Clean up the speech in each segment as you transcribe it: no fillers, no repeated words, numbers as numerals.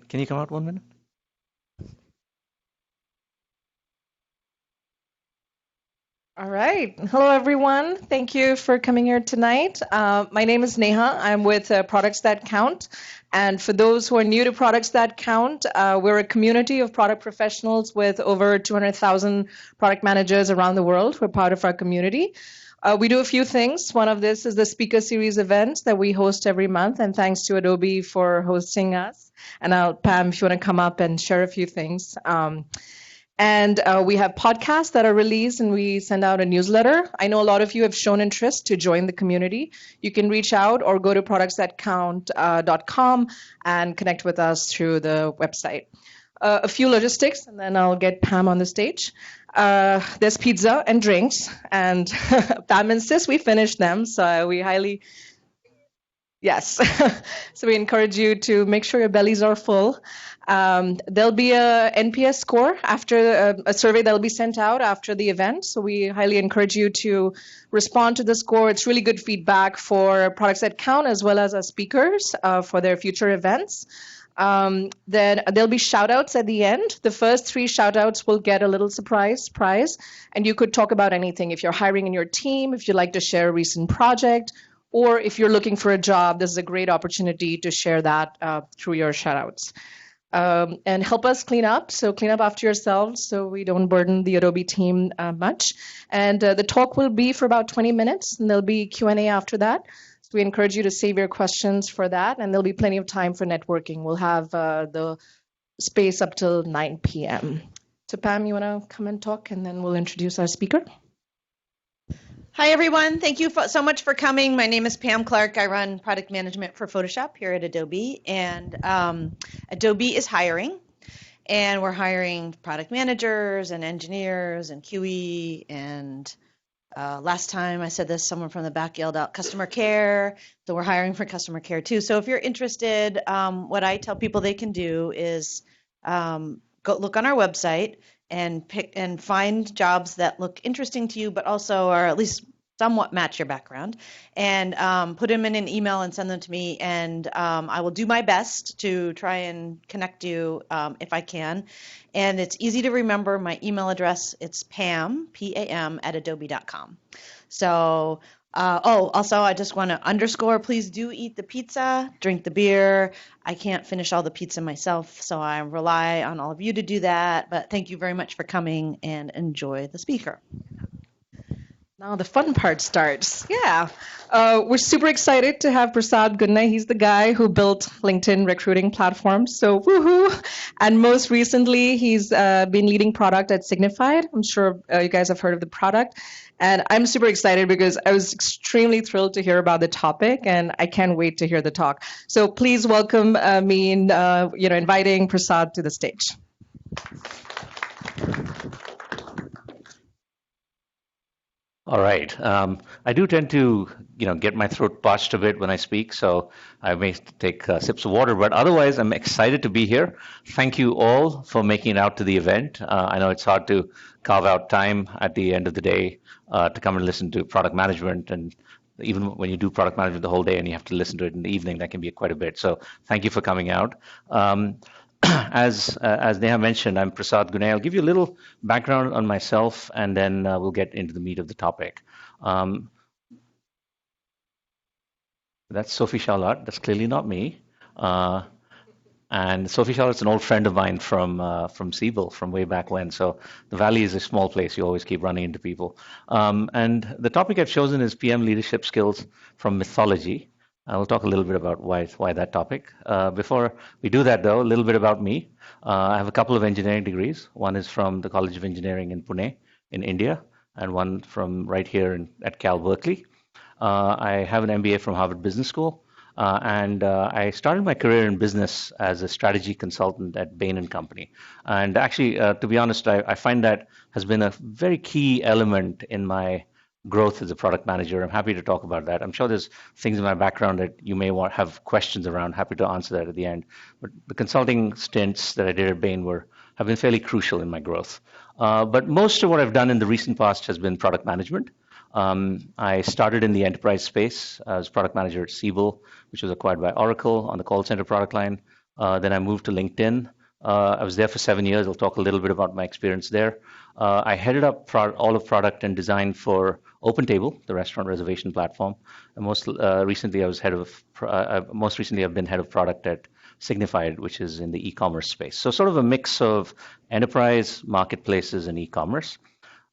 Can you come out 1 minute? All right. Hello, everyone. Thank you for coming here tonight. My name is Neha. I'm with Products That Count. And for those who are new to Products That Count, we're a community of product professionals with over 200,000 product managers around the world who are part of our community. We do a few things. One of this is the speaker series event that we host every month. And thanks to Adobe for hosting us. And Pam, if you want to come up and share a few things. And we have podcasts that are released and we send out a newsletter. I know a lot of you have shown interest to join the community. You can reach out or go to productsthatcount.com and connect with us through the website. A few logistics, and then I'll get Pam on the stage. There's pizza and drinks, and Pam insists we finish them, so we highly... Yes. So we encourage you to make sure your bellies are full. There'll be a NPS score after a survey that'll be sent out after the event. So we highly encourage you to respond to the score. It's really good feedback for Products That Count as well as our speakers for their future events. Then there'll be shout outs at the end. The first 3 shout outs will get a little surprise prize. And you could talk about anything. If you're hiring in your team, if you'd like to share a recent project, or if you're looking for a job, this is a great opportunity to share that through your shout-outs. And help us clean up. So clean up after yourselves so we don't burden the Adobe team much. And the talk will be for about 20 minutes, and there'll be Q&A after that. So we encourage you to save your questions for that, and there'll be plenty of time for networking. We'll have the space up till 9 p.m. So Pam, you want to come and talk, and then we'll introduce our speaker? Hi, everyone. Thank you so much for coming. My name is Pam Clark. I run product management for Photoshop here at Adobe. And Adobe is hiring. And we're hiring product managers and engineers and QE. And last time I said this, someone from the back yelled out customer care. So we're hiring for customer care, too. So if you're interested, what I tell people they can do is go look on our website and pick and find jobs that look interesting to you, but also are at least somewhat match your background, and put them in an email and send them to me, and I will do my best to try and connect you if I can. And it's easy to remember. My email address, it's Pam, P-A-M, @adobe.com. So, also I just want to underscore, please do eat the pizza, drink the beer. I can't finish all the pizza myself, so I rely on all of you to do that. But thank you very much for coming, and enjoy the speaker. Now the fun part starts. Yeah. We're super excited to have Prasad Gune. He's the guy who built LinkedIn recruiting platforms. So woohoo. And most recently, he's been leading product at Signified. I'm sure you guys have heard of the product. And I'm super excited because I was extremely thrilled to hear about the topic, and I can't wait to hear the talk. So please welcome me in, inviting Prasad to the stage. All right. I do tend to, get my throat parched a bit when I speak, so I may take sips of water. But otherwise, I'm excited to be here. Thank you all for making it out to the event. I know it's hard to carve out time at the end of the day to come and listen to product management, and even when you do product management the whole day and you have to listen to it in the evening, that can be quite a bit. So thank you for coming out. As Neha mentioned, I'm Prasad Gune. I'll give you a little background on myself, and then we'll get into the meat of the topic. That's Sophie Charlotte. That's clearly not me. And Sophie Charlotte's an old friend of mine from Siebel, from way back when. So the Valley is a small place. You always keep running into people. And the topic I've chosen is PM leadership skills from Mythology. We'll talk a little bit about why that topic. Before we do that, though, a little bit about me. I have a couple of engineering degrees. One is from the College of Engineering in Pune, in India, and one from right here at Cal Berkeley. I have an MBA from Harvard Business School, and I started my career in business as a strategy consultant at Bain & Company. And actually, to be honest, I find that has been a very key element in my growth as a product manager. I'm happy to talk about that. I'm sure there's things in my background that you may have questions around. Happy to answer that at the end. But the consulting stints that I did at Bain have been fairly crucial in my growth. But most of what I've done in the recent past has been product management. I started in the enterprise space as product manager at Siebel, which was acquired by Oracle on the call center product line. Then I moved to LinkedIn. I was there for 7 years. I'll talk a little bit about my experience there. I headed up all of product and design for OpenTable, the restaurant reservation platform. And most recently, I've been head of product at Signified, which is in the e-commerce space. So sort of a mix of enterprise, marketplaces, and e-commerce.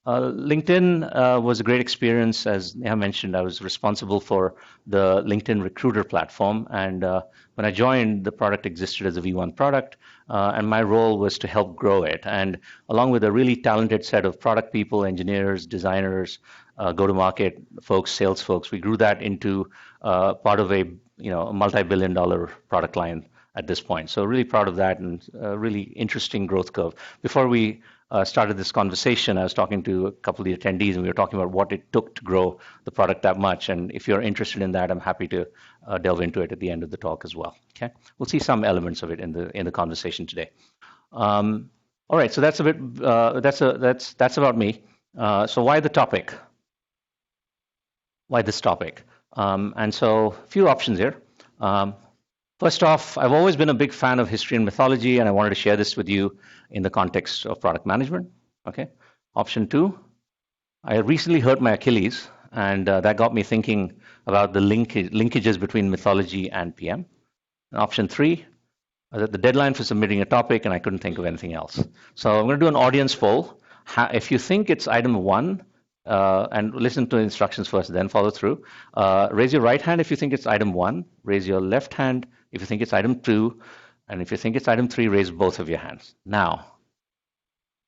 LinkedIn was a great experience. As Neha mentioned, I was responsible for the LinkedIn recruiter platform. And when I joined, the product existed as a V1 product, and my role was to help grow it. And along with a really talented set of product people, engineers, designers, go-to-market folks, sales folks, we grew that into part of a multi-billion-dollar product line at this point. So really proud of that, and a really interesting growth curve. Before we started this conversation, I was talking to a couple of the attendees, and we were talking about what it took to grow the product that much. And if you're interested in that, I'm happy to delve into it at the end of the talk as well. Okay, we'll see some elements of it in the conversation today. All right, so that's a bit that's about me. So why the topic? Why this topic? And so a few options here. First off, I've always been a big fan of history and mythology, and I wanted to share this with you in the context of product management. Okay. Option two, I recently hurt my Achilles, and that got me thinking about the linkages between mythology and PM. And option three, the deadline for submitting a topic, and I couldn't think of anything else. So I'm going to do an audience poll. If you think it's item one, and listen to the instructions first, then follow through. Raise your right hand if you think it's item one. Raise your left hand if you think it's item two. And if you think it's item three, raise both of your hands. Now,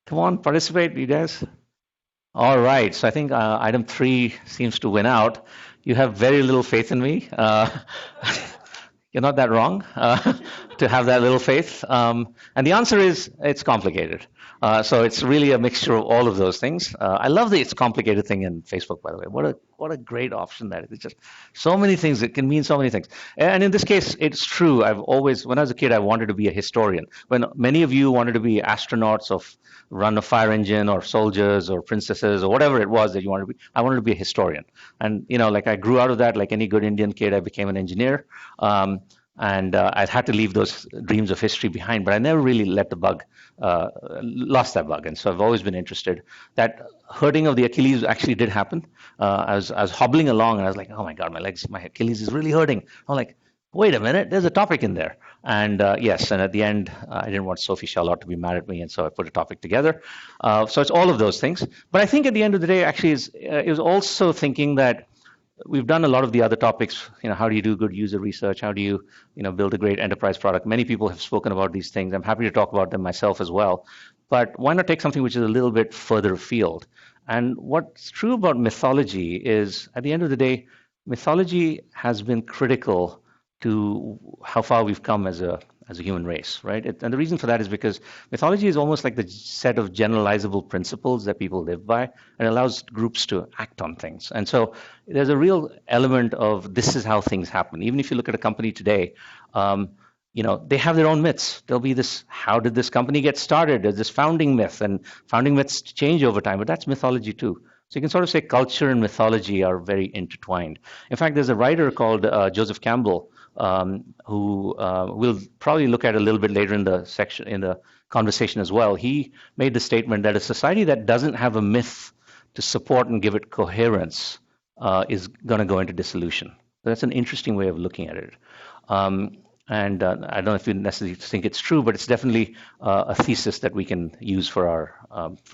come on, participate, you guys. All right, so I think item three seems to win out. You have very little faith in me. You're not that wrong to have that little faith. And the answer is it's complicated. So it's really a mixture of all of those things. I love the it's complicated thing in Facebook, by the way. What a great option that is. It's just so many things. It can mean so many things. And in this case, it's true. When I was a kid, I wanted to be a historian. When many of you wanted to be astronauts or run a fire engine or soldiers or princesses or whatever it was that you wanted to be, I wanted to be a historian. And, like I grew out of that, like any good Indian kid, I became an engineer. And I had to leave those dreams of history behind, but I never really lost that bug. And so I've always been interested. That hurting of the Achilles actually did happen. I was hobbling along, and I was like, oh my God, my Achilles is really hurting. I'm like, wait a minute, there's a topic in there. And yes, and at the end, I didn't want Sophie Charlotte to be mad at me, and so I put a topic together. So it's all of those things. But I think at the end of the day, actually, it was also thinking that we've done a lot of the other topics. How do you do good user research? How do you, build a great enterprise product? Many people have spoken about these things. I'm happy to talk about them myself as well. But why not take something which is a little bit further afield? And what's true about mythology is, at the end of the day, mythology has been critical to how far we've come as a human race, right? And the reason for that is because mythology is almost like the set of generalizable principles that people live by, and allows groups to act on things. And so there's a real element of this is how things happen. Even if you look at a company today, they have their own myths. There'll be this, how did this company get started? There's this founding myth, and founding myths change over time, but that's mythology too. So you can sort of say culture and mythology are very intertwined. In fact, there's a writer called Joseph Campbell, who we'll probably look at a little bit later in the conversation as well. He made the statement that a society that doesn't have a myth to support and give it coherence is going to go into dissolution. So that's an interesting way of looking at it. And I don't know if you necessarily think it's true, but it's definitely a thesis that we can use for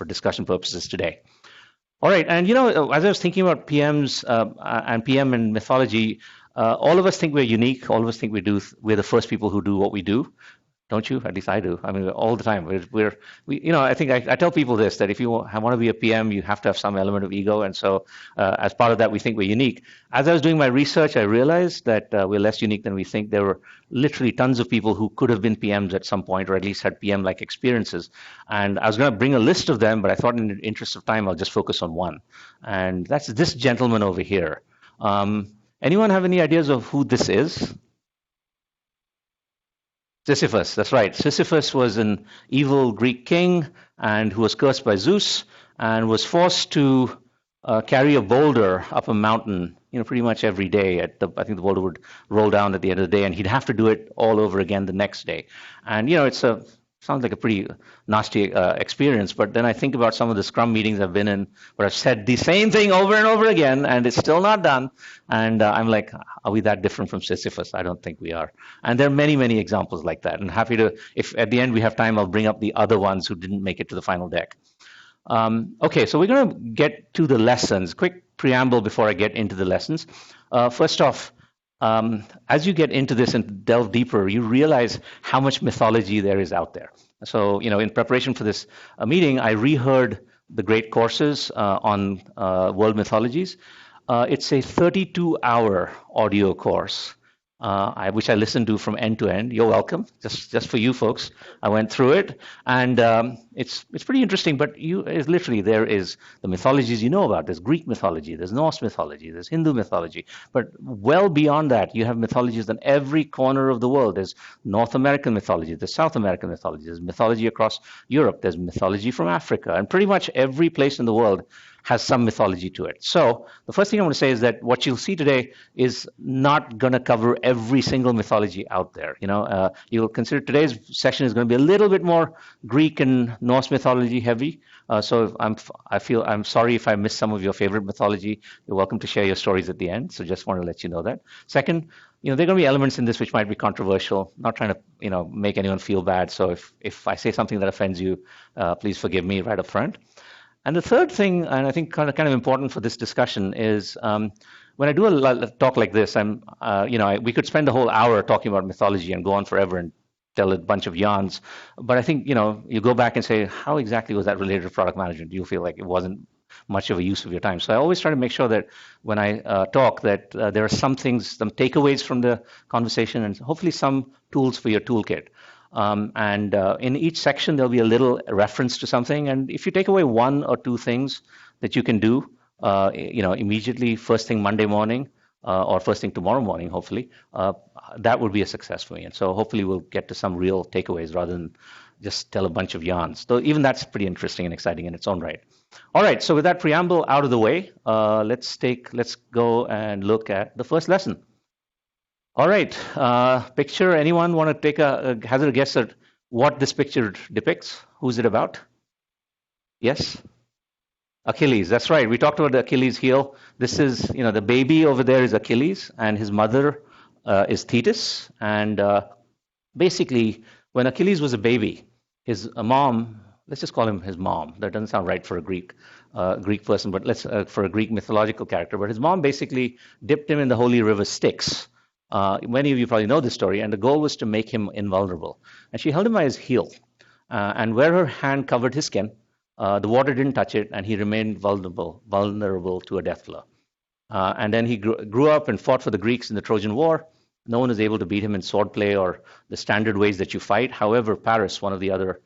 discussion purposes today. All right, and as I was thinking about PMs and PM and mythology, all of us think we're unique. All of us think we're the first people who do what we do. Don't you? At least I do. I mean, all the time. I think I tell people this, that if you want to be a PM, you have to have some element of ego. And so as part of that, we think we're unique. As I was doing my research, I realized that we're less unique than we think. There were literally tons of people who could have been PMs at some point, or at least had PM-like experiences. And I was going to bring a list of them, but I thought in the interest of time, I'll just focus on one. And that's this gentleman over here. Anyone have any ideas of who this is? Sisyphus, that's right. Sisyphus was an evil Greek king and who was cursed by Zeus and was forced to carry a boulder up a mountain pretty much every day. I think the boulder would roll down at the end of the day, and he'd have to do it all over again the next day. And sounds like a pretty nasty experience. But then I think about some of the Scrum meetings I've been in where I've said the same thing over and over again, and it's still not done. And I'm like, are we that different from Sisyphus? I don't think we are. And there are many, many examples like that. And happy to, if at the end we have time, I'll bring up the other ones who didn't make it to the final deck. Okay, so we're going to get to the lessons. Quick preamble before I get into the lessons. First off, as you get into this and delve deeper, you realize how much mythology there is out there. So, in preparation for this meeting, I reheard the great courses on world mythologies. It's a 32-hour audio course. Which I listened to from end to end. You're welcome. Just for you folks, I went through it, and it's pretty interesting. But literally there is the mythologies you know about. There's Greek mythology, there's Norse mythology, there's Hindu mythology. But well beyond that, you have mythologies in every corner of the world. There's North American mythology, there's South American mythology, there's mythology across Europe, there's mythology from Africa, and pretty much every place in the world has some mythology to it. So the first thing I want to say is that what you'll see today is not going to cover every single mythology out there. You'll consider today's session is going to be a little bit more Greek and Norse mythology heavy. So I'm sorry if I missed some of your favorite mythology. You're welcome to share your stories at the end. So just want to let you know that. Second, there are going to be elements in this which might be controversial. Not trying to make anyone feel bad. So if I say something that offends you, please forgive me right up front. And the third thing, and I think kind of important for this discussion, is when I do a talk like this, we could spend a whole hour talking about mythology and go on forever and tell a bunch of yarns. But I think, you go back and say, how exactly was that related to product management? You'll feel like it wasn't much of a use of your time. So I always try to make sure that when I talk that there are some things, some takeaways from the conversation, and hopefully some tools for your toolkit. In each section, there'll be a little reference to something. And if you take away one or two things that you can do, immediately first thing Monday morning or first thing tomorrow morning, hopefully, that would be a success for me. And so hopefully we'll get to some real takeaways rather than just tell a bunch of yarns. Though even that's pretty interesting and exciting in its own right. All right. So with that preamble out of the way, let's go and look at the first lesson. All right, picture. Anyone want to take a hazard a guess at what this picture depicts? Who's it about? Yes? Achilles, that's right. We talked about the Achilles heel. This is, the baby over there is Achilles, and his mother is Thetis. And basically, when Achilles was a baby, his mom, let's just call him his mom. That doesn't sound right for a Greek person, but let's for a Greek mythological character. But his mom basically dipped him in the holy river Styx. Many of you probably know this story, and the goal was to make him invulnerable. And she held him by his heel, and where her hand covered his skin, the water didn't touch it, and he remained vulnerable to a death blow. And then he grew up and fought for the Greeks in the Trojan War. No one was able to beat him in swordplay or the standard ways that you fight. However, Paris, one of the other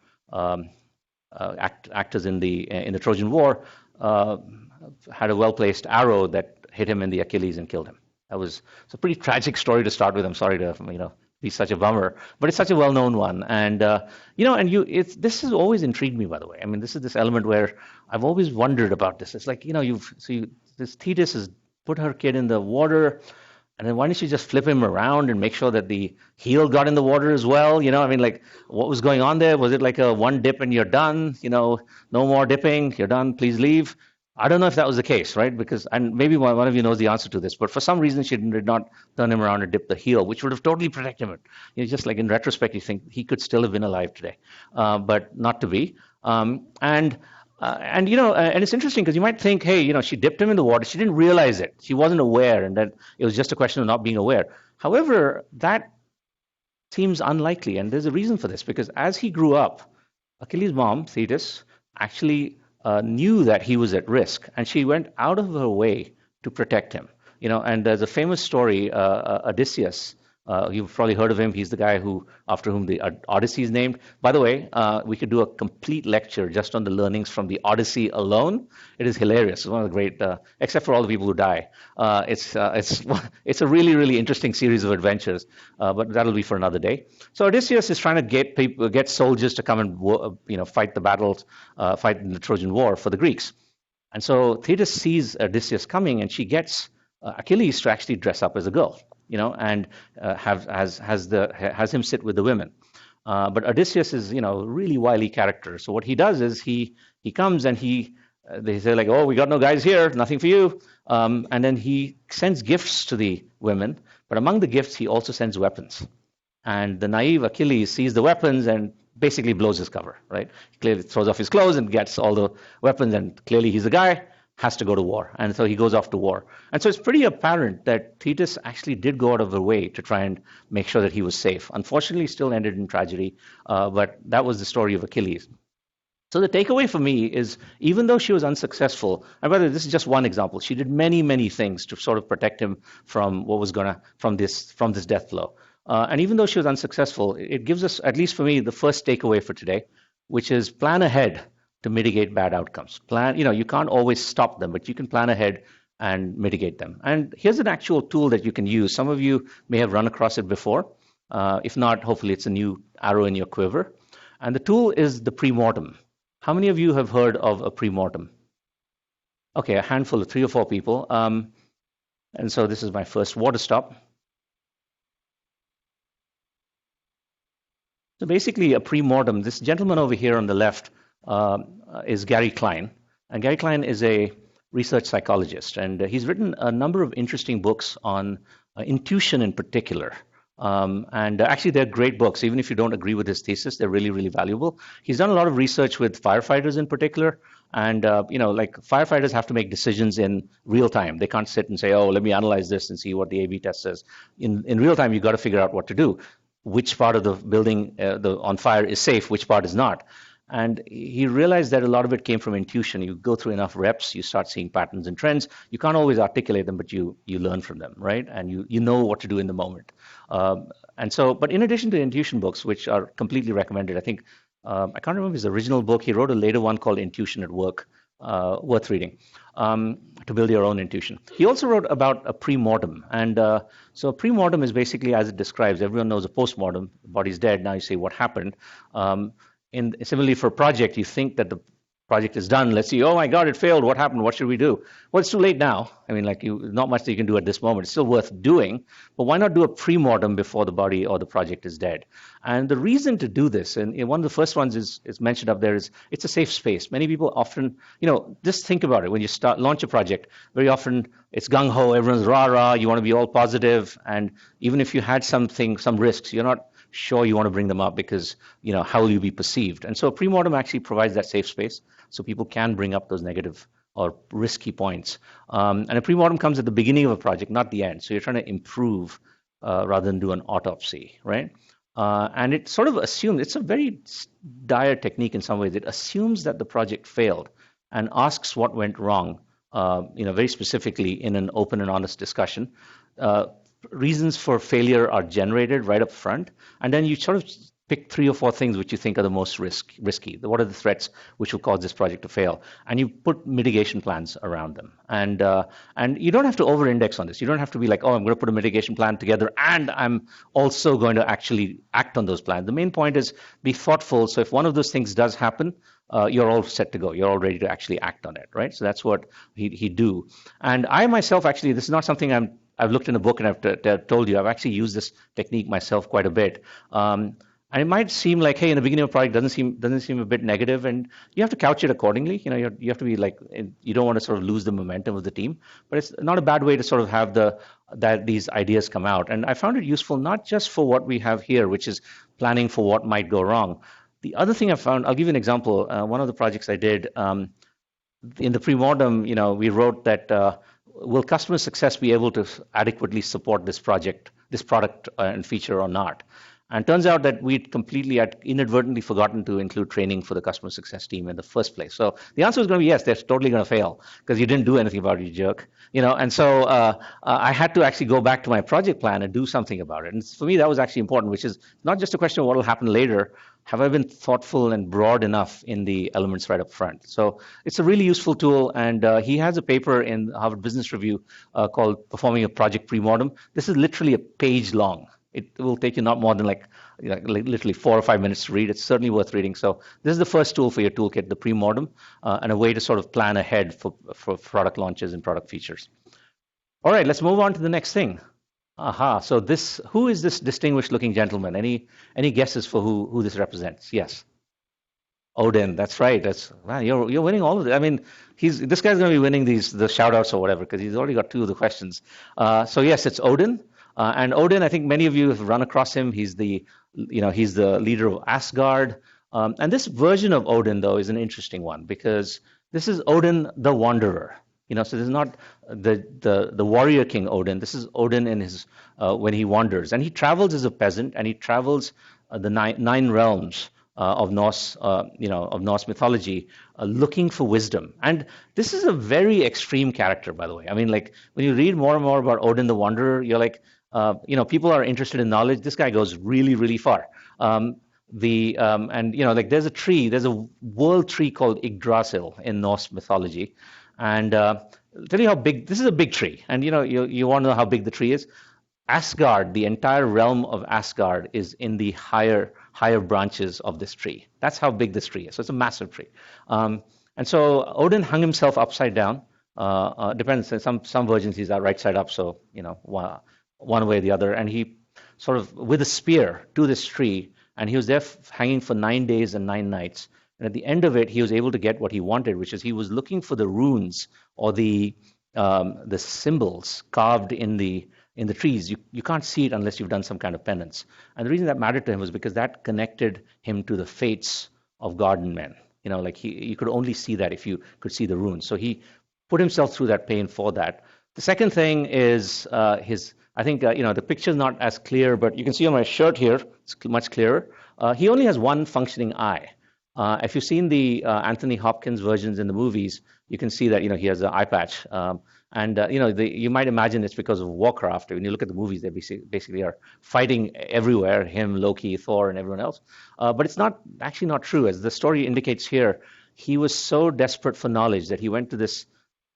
actors in the Trojan War, had a well-placed arrow that hit him in the Achilles and killed him. It's a pretty tragic story to start with. I'm sorry to be such a bummer, but it's such a well-known one. And this has always intrigued me. By the way, I mean this is this element where I've always wondered about this. It's like this Thetis has put her kid in the water, and then why didn't she just flip him around and make sure that the heel got in the water as well? What was going on there? Was it like a one dip and you're done? No more dipping. You're done. Please leave. I don't know if that was the case, right? And maybe one of you knows the answer to this, but for some reason she did not turn him around and dip the heel, which would have totally protected him. Just like in retrospect, you think he could still have been alive today, but not to be. And it's interesting because you might think, hey, she dipped him in the water. She didn't realize it. She wasn't aware, and that it was just a question of not being aware. However, that seems unlikely, and there's a reason for this, because as he grew up, Achilles' mom, Thetis, actually knew that he was at risk, and she went out of her way to protect him. And there's a famous story, Odysseus. You've probably heard of him. He's the guy after whom the Odyssey is named. By the way, we could do a complete lecture just on the learnings from the Odyssey alone. It is hilarious. It's one of the great, except for all the people who die. It's a really, really interesting series of adventures, but that'll be for another day. So Odysseus is trying to get soldiers to come and fight the battles, fight in the Trojan War for the Greeks. And so Thetis sees Odysseus coming, and she gets Achilles to actually dress up as a girl, and has him sit with the women. But Odysseus is, a really wily character. So what he does is he comes and they say like, oh, we got no guys here, nothing for you. And then he sends gifts to the women, but among the gifts, he also sends weapons. And the naive Achilles sees the weapons and basically blows his cover, right? He clearly throws off his clothes and gets all the weapons, and clearly he's a guy, has to go to war. And so he goes off to war. And so it's pretty apparent that Thetis actually did go out of her way to try and make sure that he was safe. Unfortunately, still ended in tragedy, but that was the story of Achilles. So the takeaway for me is, even though she was unsuccessful, and by the way, this is just one example, she did many, many things to sort of protect him from from this death blow. And even though she was unsuccessful, it gives us, at least for me, the first takeaway for today, which is plan ahead to mitigate bad outcomes. You can't always stop them, but you can plan ahead and mitigate them. And here's an actual tool that you can use. Some of you may have run across it before. If not, hopefully it's a new arrow in your quiver. And the tool is the pre-mortem. How many of you have heard of a pre-mortem? Okay, a handful of 3 or 4 people. And so this is my first water stop. So basically, a pre-mortem, this gentleman over here on the left is Gary Klein. And Gary Klein is a research psychologist. And he's written a number of interesting books on intuition in particular. And actually, they're great books. Even if you don't agree with his thesis, they're really, really valuable. He's done a lot of research with firefighters in particular. And, like firefighters have to make decisions in real time. They can't sit and say, oh, let me analyze this and see what the A/B test says. In real time, you've got to figure out what to do. Which part of the building on fire is safe, which part is not. And he realized that a lot of it came from intuition. You go through enough reps, you start seeing patterns and trends. You can't always articulate them, but you learn from them, right? And you know what to do in the moment. But in addition to intuition books, which are completely recommended, I think, I can't remember his original book. He wrote a later one called Intuition at Work, worth reading, to build your own intuition. He also wrote about a pre-mortem. And so a pre-mortem is basically, as it describes, everyone knows a post-mortem, the body's dead, now you say what happened. Similarly for a project, you think that the project is done. Let's see, oh my God, it failed. What happened? What should we do? Well, it's too late now. I mean, not much that you can do at this moment. It's still worth doing, but why not do a pre-mortem before the body or the project is dead? And the reason to do this, and one of the first ones is mentioned up there, is it's a safe space. Many people often, just think about it. When you launch a project, very often it's gung-ho, everyone's rah-rah, you want to be all positive, and even if you had some risks, you're not sure you want to bring them up because, how will you be perceived? And so pre-mortem actually provides that safe space so people can bring up those negative or risky points. And a pre-mortem comes at the beginning of a project, not the end. So you're trying to improve rather than do an autopsy, right? And it sort of assumes, it's a very dire technique in some ways. It assumes that the project failed and asks what went wrong, very specifically in an open and honest discussion. Reasons for failure are generated right up front, and then you sort of pick 3 or 4 things which you think are the most risky. What are the threats which will cause this project to fail? And you put mitigation plans around them. And you don't have to over-index on this. You don't have to be like, oh, I'm going to put a mitigation plan together, and I'm also going to actually act on those plans. The main point is be thoughtful. So if one of those things does happen, you're all set to go. You're all ready to actually act on it, right? So that's what he'd do. And I myself, actually, this is not something I've looked in a book and I've told you. I've actually used this technique myself quite a bit. And it might seem like, hey, in the beginning of a project doesn't seem a bit negative, and you have to couch it accordingly. You have to be like, you don't want to sort of lose the momentum of the team, but it's not a bad way to sort of have these ideas come out. And I found it useful not just for what we have here, which is planning for what might go wrong. The other thing I found, I'll give you an example. One of the projects I did in the pre-mortem, we wrote that. Will customer success be able to adequately support this product and feature or not? And it turns out that we'd completely had inadvertently forgotten to include training for the customer success team in the first place. So the answer is going to be yes, they're totally going to fail because you didn't do anything about it, you jerk. And so I had to actually go back to my project plan and do something about it. And for me, that was actually important, which is not just a question of what will happen later. Have I been thoughtful and broad enough in the elements right up front? So it's a really useful tool, and he has a paper in Harvard Business Review called Performing a Project Pre-Mortem. This is literally a page long. It will take you not more than like literally 4 or 5 minutes to read. It's certainly worth reading. So this is the first tool for your toolkit, the pre-mortem, and a way to sort of plan ahead for product launches and product features. All right, let's move on to the next thing. Aha. So who is this distinguished-looking gentleman? Any guesses for who this represents? Yes. Odin, that's right. Wow, you're winning all of it. I mean, this guy's going to be winning the shout outs or whatever because he's already got two of the questions. So yes, it's Odin, and Odin. I think many of you have run across him. He's the leader of Asgard, and this version of Odin though is an interesting one because this is Odin the Wanderer. So this is not the warrior king Odin. This is Odin in his when he wanders, and he travels as a peasant, and he travels the nine realms of Norse, of Norse mythology, looking for wisdom. And this is a very extreme character, by the way. I mean, like when you read more and more about Odin the Wanderer, you're like, people are interested in knowledge. This guy goes really, really far. There's a world tree called Yggdrasil in Norse mythology, and I'll tell you how big. This is a big tree, and you want to know how big the tree is. Asgard, the entire realm of Asgard, is in the higher branches of this tree. That's how big this tree is. So it's a massive tree. And so Odin hung himself upside down. Depends. Some versions he's right side up. So one way or the other. And he sort of with a spear to this tree, and he was there hanging for 9 days and 9 nights. And at the end of it, he was able to get what he wanted, which is he was looking for the runes or the symbols carved in the trees. You can't see it unless you've done some kind of penance. And the reason that mattered to him was because that connected him to the fates of God and men. You could only see that if you could see the runes. So he put himself through that pain for that. The second thing is the picture's not as clear, but you can see on my shirt here, it's much clearer. He only has one functioning eye. If you've seen the Anthony Hopkins versions in the movies, you can see that he has an eye patch. You might imagine it's because of Warcraft. When you look at the movies, they basically are fighting everywhere, him, Loki, Thor, and everyone else. But it's actually not true. As the story indicates here, he was so desperate for knowledge that he went to this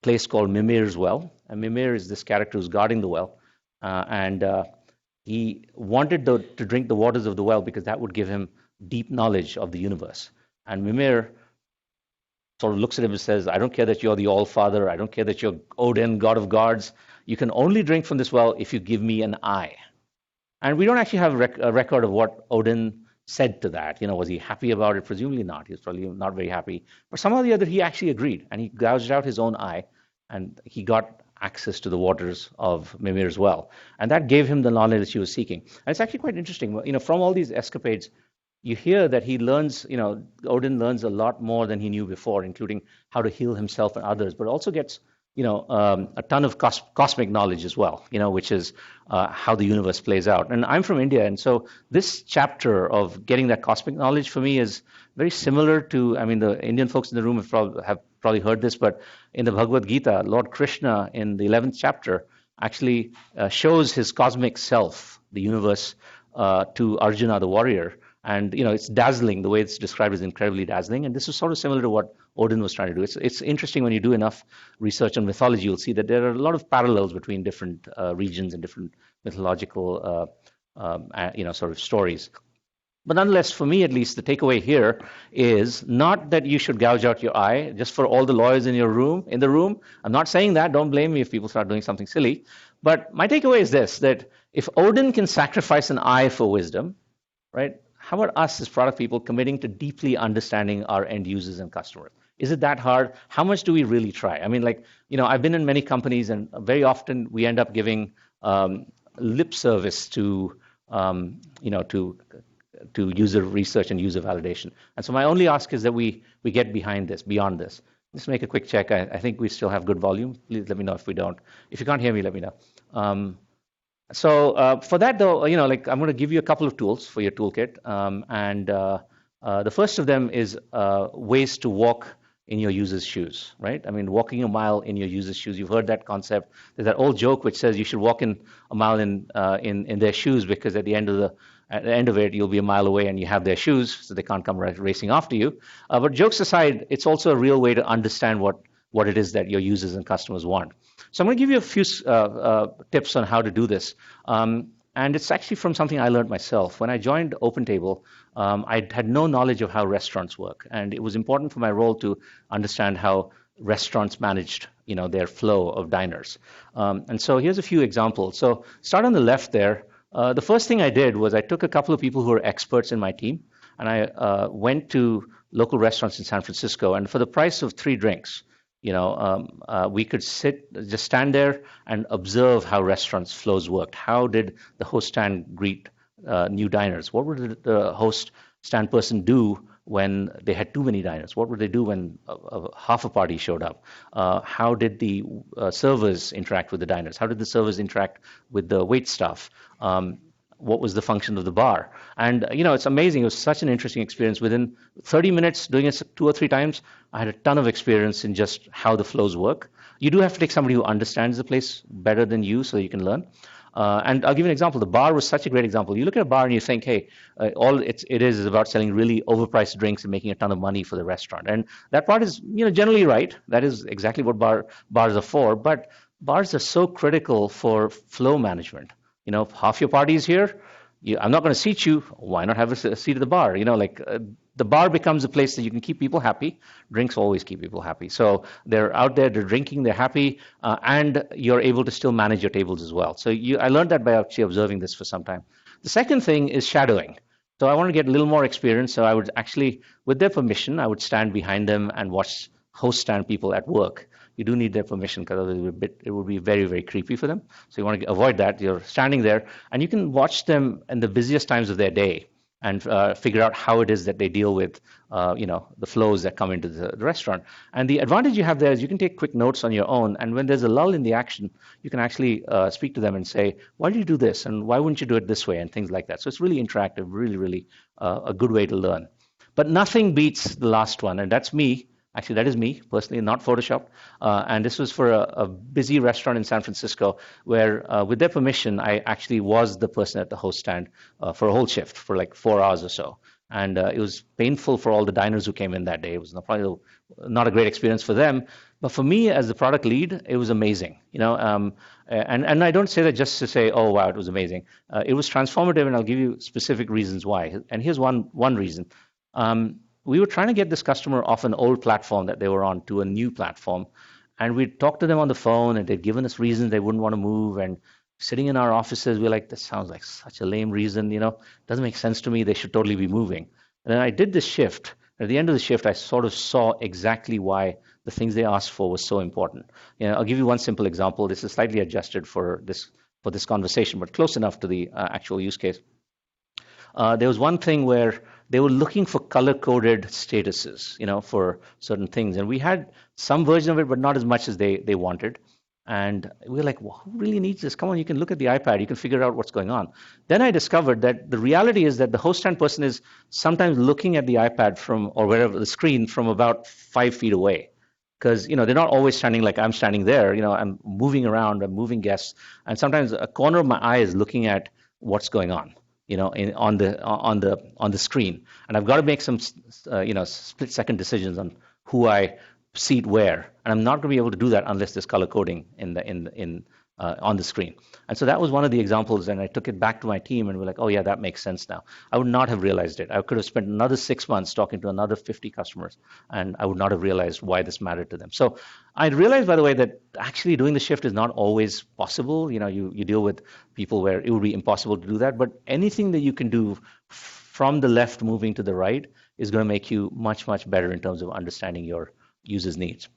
place called Mimir's Well. And Mimir is this character who's guarding the well. He wanted to drink the waters of the well because that would give him deep knowledge of the universe. And Mimir sort of looks at him and says, I don't care that you're the All-Father. I don't care that you're Odin, god of gods. You can only drink from this well if you give me an eye. And we don't actually have a record of what Odin said to that. Was he happy about it? Presumably not. He was probably not very happy. But somehow or the other, he actually agreed. And he gouged out his own eye. And he got access to the waters of Mimir's well. And that gave him the knowledge that he was seeking. And it's actually quite interesting. From all these escapades, you hear that he learns, Odin learns a lot more than he knew before, including how to heal himself and others, but also gets, a ton of cosmic knowledge as well, which is how the universe plays out. And I'm from India, and so this chapter of getting that cosmic knowledge for me is very similar to, the Indian folks in the room have probably heard this, but in the Bhagavad Gita, Lord Krishna in the 11th chapter actually shows his cosmic self, the universe, to Arjuna, the warrior. And it's dazzling. The way it's described is incredibly dazzling. And this is sort of similar to what Odin was trying to do. It's interesting when you do enough research on mythology, you'll see that there are a lot of parallels between different regions and different mythological, sort of stories. But nonetheless, for me at least, the takeaway here is not that you should gouge out your eye just for all the lawyers in the room. I'm not saying that. Don't blame me if people start doing something silly. But my takeaway is this: that if Odin can sacrifice an eye for wisdom, right? How about us as product people committing to deeply understanding our end users and customers? Is it that hard? How much do we really try? I've been in many companies, and very often we end up giving lip service to user research and user validation. And so my only ask is that we get beyond this. Let's make a quick check. I think we still have good volume. Please let me know if we don't. If you can't hear me, let me know. So for that, though, I'm going to give you a couple of tools for your toolkit. The first of them is ways to walk in your user's shoes, right? Walking a mile in your user's shoes. You've heard that concept. There's that old joke which says you should walk in a mile in their shoes because at the end of it, you'll be a mile away and you have their shoes, so they can't come racing after you. But jokes aside, it's also a real way to understand what it is that your users and customers want. So I'm going to give you a few tips on how to do this. And it's actually from something I learned myself. When I joined OpenTable, I had no knowledge of how restaurants work. And it was important for my role to understand how restaurants managed, their flow of diners. And so here's a few examples. So start on the left there. The first thing I did was I took a couple of people who were experts in my team, and I went to local restaurants in San Francisco, and for the price of 3 drinks, we could just stand there and observe how restaurants flows worked. How did the host stand greet new diners? What would the host stand person do when they had too many diners? What would they do when half a party showed up? How did the servers interact with the diners? How did the servers interact with the wait staff? What was the function of the bar? And it's amazing. It was such an interesting experience. Within 30 minutes, doing it 2 or 3 times, I had a ton of experience in just how the flows work. You do have to take somebody who understands the place better than you so you can learn. And I'll give you an example. The bar was such a great example. You look at a bar and you think, hey, all it is about selling really overpriced drinks and making a ton of money for the restaurant. And that part is, generally right. That is exactly what bars are for. But bars are so critical for flow management. Half your party is here. I'm not going to seat you. Why not have a seat at the bar? The bar becomes a place that you can keep people happy. Drinks always keep people happy. So they're out there, they're drinking, they're happy, and you're able to still manage your tables as well. So I learned that by actually observing this for some time. The second thing is shadowing. So I want to get a little more experience. So I would actually, with their permission, I would stand behind them and watch host stand people at work. You do need their permission because otherwise it would be very, very creepy for them. So you want to avoid that. You're standing there, and you can watch them in the busiest times of their day and figure out how it is that they deal with, the flows that come into the restaurant. And the advantage you have there is you can take quick notes on your own. And when there's a lull in the action, you can actually speak to them and say, why do you do this? And why wouldn't you do it this way? And things like that. So it's really interactive, really, really a good way to learn. But nothing beats the last one, and that's me. Actually, that is me personally, not Photoshop. And this was for a busy restaurant in San Francisco where, with their permission, I actually was the person at the host stand for a whole shift for like 4 hours or so. And it was painful for all the diners who came in that day. It was probably not a great experience for them. But for me, as the product lead, it was amazing. And I don't say that just to say, oh, wow, it was amazing. It was transformative, and I'll give you specific reasons why. And here's one reason. We were trying to get this customer off an old platform that they were on to a new platform. And we'd talked to them on the phone, and they'd given us reasons they wouldn't want to move. And sitting in our offices, we're like, this sounds like such a lame reason, doesn't make sense to me. They should totally be moving. And then I did this shift. At the end of the shift, I sort of saw exactly why the things they asked for was so important. I'll give you one simple example. This is slightly adjusted for this conversation, but close enough to the actual use case. There was one thing where they were looking for color-coded statuses, for certain things. And we had some version of it, but not as much as they wanted. And we were like, well, who really needs this? Come on, you can look at the iPad. You can figure out what's going on. Then I discovered that the reality is that the host stand person is sometimes looking at the iPad or wherever the screen from about 5 feet away. Because, they're not always standing like I'm standing there. I'm moving around, I'm moving guests. And sometimes a corner of my eye is looking at what's going on. On the screen, and I've got to make some, split-second decisions on who I seat where, and I'm not going to be able to do that unless there's color coding on the screen. And so that was one of the examples, and I took it back to my team, and we're like, oh yeah, that makes sense now. I would not have realized it. I could have spent another 6 months talking to another 50 customers, and I would not have realized why this mattered to them. So I realized, by the way, that actually doing the shift is not always possible. You deal with people where it would be impossible to do that, but anything that you can do from the left moving to the right is going to make you much, much better in terms of understanding your users' needs.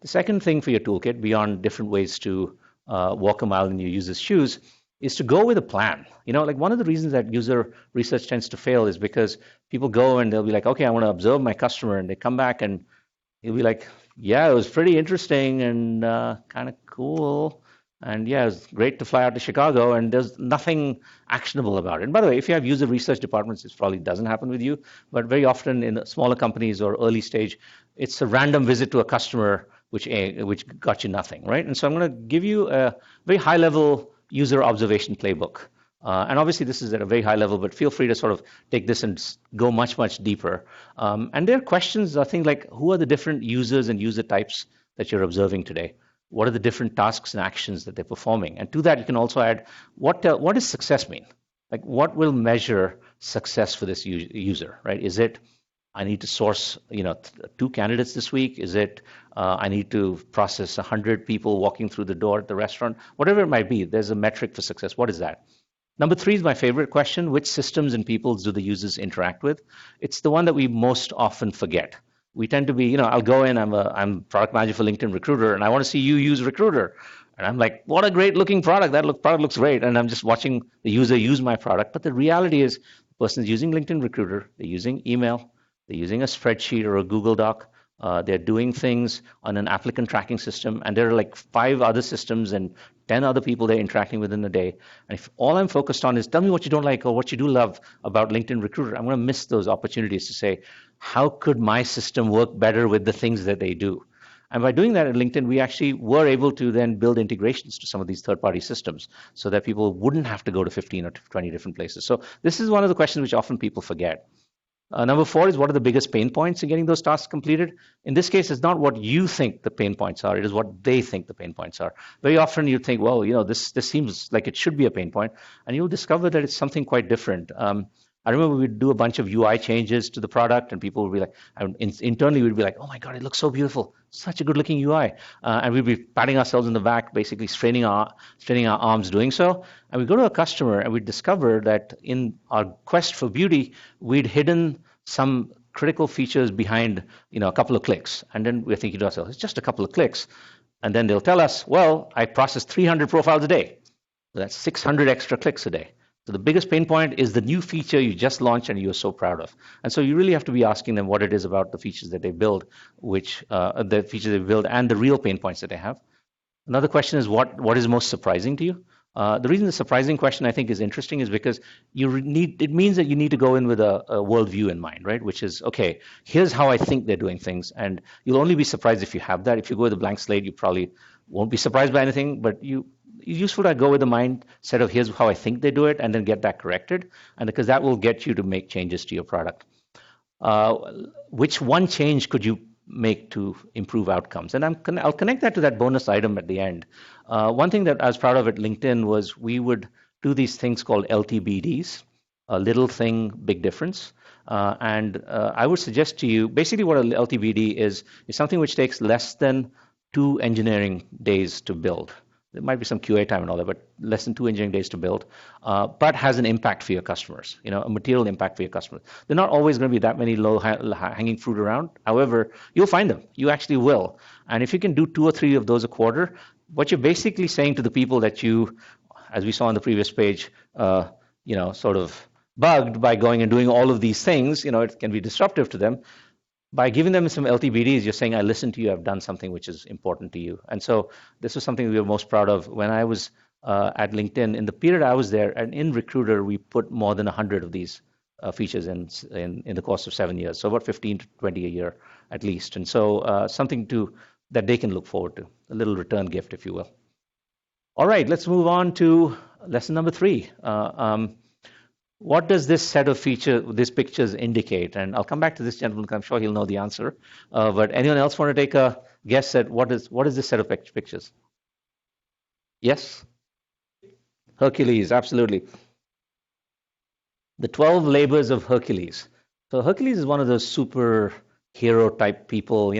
The second thing for your toolkit, beyond different ways to walk a mile in your user's shoes, is to go with a plan. One of the reasons that user research tends to fail is because people go and they'll be like, okay, I want to observe my customer, and they come back and you'll be like, yeah, it was pretty interesting and kind of cool. And yeah, it was great to fly out to Chicago, and there's nothing actionable about it. And by the way, if you have user research departments, this probably doesn't happen with you, but very often in smaller companies or early stage, it's a random visit to a customer which got you nothing, right? And so I'm going to give you a very high-level user observation playbook. And obviously, this is at a very high level, but feel free to sort of take this and go much, much deeper. And there are questions, I think, like who are the different users and user types that you're observing today? What are the different tasks and actions that they're performing? And to that, you can also add, what does success mean? Like, what will measure success for this user, right? Is it I need to source, 2 candidates this week? Is it I need to process 100 people walking through the door at the restaurant? Whatever it might be, there's a metric for success. What is that? Number 3 is my favorite question. Which systems and people do the users interact with? It's the one that we most often forget. We tend to be, I'll go in, I'm product manager for LinkedIn Recruiter, and I want to see you use Recruiter. And I'm like, what a great looking product. Product looks great. And I'm just watching the user use my product. But the reality is the person's using LinkedIn Recruiter, they're using email, they're using a spreadsheet or a Google Doc. They're doing things on an applicant tracking system, and there are like 5 other systems and 10 other people they're interacting with in a day. And if all I'm focused on is tell me what you don't like or what you do love about LinkedIn Recruiter, I'm going to miss those opportunities to say, how could my system work better with the things that they do? And by doing that at LinkedIn, we actually were able to then build integrations to some of these third-party systems so that people wouldn't have to go to 15 or 20 different places. So this is one of the questions which often people forget. Number 4 is what are the biggest pain points in getting those tasks completed? In this case, it's not what you think the pain points are, it is what they think the pain points are. Very often you think, well, this seems like it should be a pain point, and you'll discover that it's something quite different. I remember we'd do a bunch of UI changes to the product, and people would be like, internally we'd be like, oh my God, it looks so beautiful, such a good looking UI. And we'd be patting ourselves in the back, basically straining our arms doing so. And we go to a customer and we discover that in our quest for beauty, we'd hidden some critical features behind, a couple of clicks. And then we're thinking to ourselves, it's just a couple of clicks. And then they'll tell us, well, I process 300 profiles a day. So that's 600 extra clicks a day. So the biggest pain point is the new feature you just launched and you're so proud of. And so you really have to be asking them what it is about the features that they build, and the real pain points that they have. Another question is what is most surprising to you? The reason the surprising question I think is interesting is because it means that you need to go in with a worldview in mind, right? Which is, okay, here's how I think they're doing things. And you'll only be surprised if you have that. If you go with a blank slate, you probably won't be surprised by anything, but it's useful to go with the mindset of here's how I think they do it and then get that corrected. And because that will get you to make changes to your product. Which one change could you make to improve outcomes? And I'll connect that to that bonus item at the end. One thing that I was proud of at LinkedIn was we would do these things called LTBDs, a little thing, big difference. And I would suggest to you, basically what an LTBD is something which takes less than 2 engineering days to build. There might be some QA time and all that, but less than 2 engineering days to build, but has an impact for your customers, a material impact for your customers. There are not always going to be that many low-hanging fruit around. However, you'll find them. You actually will. And if you can do 2 or 3 of those a quarter, what you're basically saying to the people that you, as we saw on the previous page, sort of bugged by going and doing all of these things, it can be disruptive to them. By giving them some LTBDs, you're saying, I listened to you, I've done something which is important to you. And so this was something we were most proud of. When I was at LinkedIn, in the period I was there, and in Recruiter, we put more than 100 of these features in the course of 7 years. So about 15 to 20 a year at least. And so something that they can look forward to, a little return gift, if you will. All right, let's move on to lesson number 3. What does this set of these pictures indicate? And I'll come back to this gentleman because I'm sure he'll know the answer. But anyone else want to take a guess at what is this set of pictures? Yes? Hercules, absolutely. The 12 labors of Hercules. So Hercules is one of those superhero type people,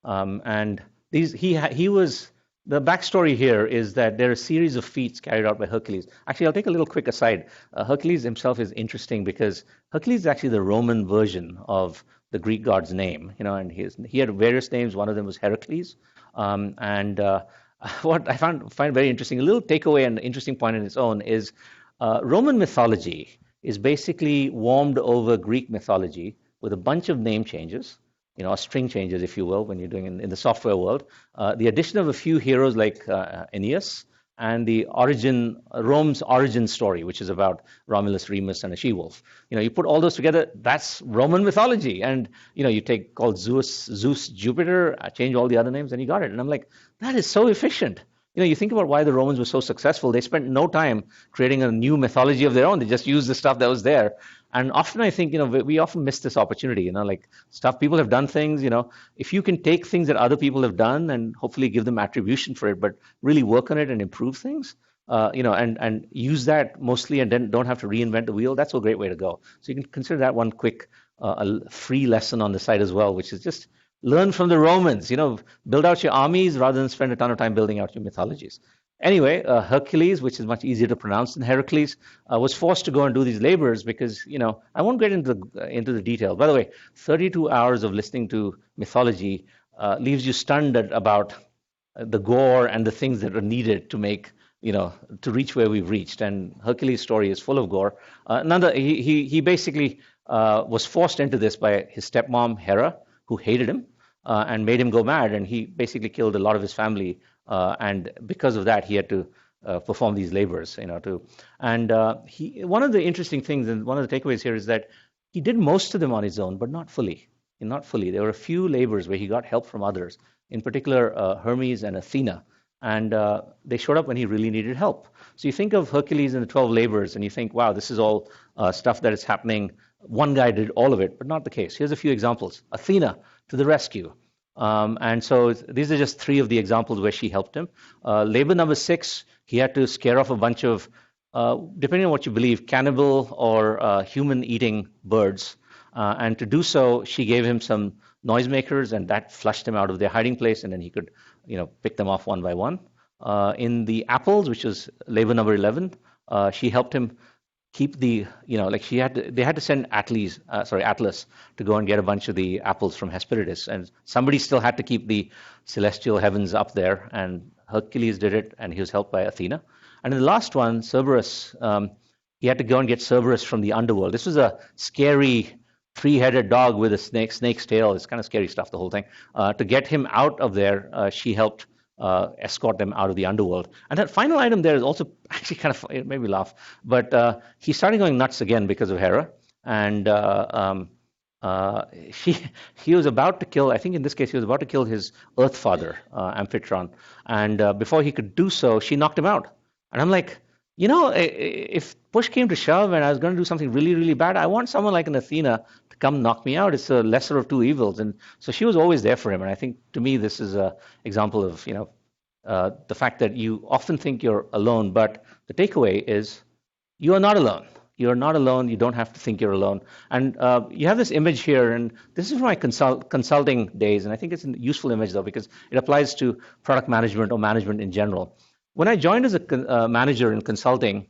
and he was. The backstory here is that there are a series of feats carried out by Hercules. Actually, I'll take a little quick aside. Hercules himself is interesting because Hercules is actually the Roman version of the Greek god's name. And he had various names. One of them was Heracles. What I find very interesting, a little takeaway and interesting point in its own is Roman mythology is basically warmed over Greek mythology with a bunch of name changes. String changes, if you will, when you're doing in the software world. The addition of a few heroes like Aeneas and Rome's origin story, which is about Romulus, Remus, and a she-wolf. You put all those together, that's Roman mythology. And, you call Zeus, Jupiter, change all the other names, and you got it. And I'm like, that is so efficient. You think about why the Romans were so successful. They spent no time creating a new mythology of their own. They just used the stuff that was there. And often I think, we often miss this opportunity, like stuff people have done things, if you can take things that other people have done and hopefully give them attribution for it, but really work on it and improve things, and use that mostly and then don't have to reinvent the wheel, that's a great way to go. So you can consider that one quick a free lesson on the site as well, which is just learn from the Romans. Build out your armies rather than spend a ton of time building out your mythologies. Anyway, Hercules, which is much easier to pronounce than Heracles, was forced to go and do these labors because, I won't get into the detail. By the way, 32 hours of listening to mythology leaves you stunned about the gore and the things that are needed to make, to reach where we've reached. And Hercules' story is full of gore. He basically was forced into this by his stepmom, Hera, who hated him and made him go mad. And he basically killed a lot of his family. And because of that, he had to perform these labors, one of the interesting things and one of the takeaways here is that he did most of them on his own, but not fully. Not fully. There were a few labors where he got help from others, in particular Hermes and Athena. And they showed up when he really needed help. So you think of Hercules and the 12 labors, and you think, wow, this is all stuff that is happening. One guy did all of it, but not the case. Here's a few examples. Athena to the rescue. And so these are just 3 of the examples where she helped him. Labor number 6, he had to scare off a bunch of, depending on what you believe, cannibal or human-eating birds. And to do so, she gave him some noisemakers, and that flushed him out of their hiding place, and then he could, pick them off one by one. In the apples, which was labor number 11, she helped him keep the, they had to send Atlas to go and get a bunch of the apples from Hesperides, and somebody still had to keep the celestial heavens up there, and Hercules did it, and he was helped by Athena. And in the last one, Cerberus, he had to go and get Cerberus from the underworld. This was a scary 3-headed dog with a snake's tail. It's kind of scary stuff, the whole thing. To get him out of there, she helped escort them out of the underworld. And that final item there is also actually kind of, it made me laugh. But he started going nuts again because of Hera. And he was about to kill, I think in this case, he was about to kill his Earth father, Amphitryon. And before he could do so, she knocked him out. And I'm like, if push came to shove and I was going to do something really, really bad, I want someone like an Athena to come knock me out. It's a lesser of 2 evils. And so she was always there for him. And I think to me, this is an example of, the fact that you often think you're alone, but the takeaway is you are not alone. You're not alone. You don't have to think you're alone. And you have this image here, and this is from my consulting days. And I think it's a useful image, though, because it applies to product management or management in general. When I joined as a manager in consulting,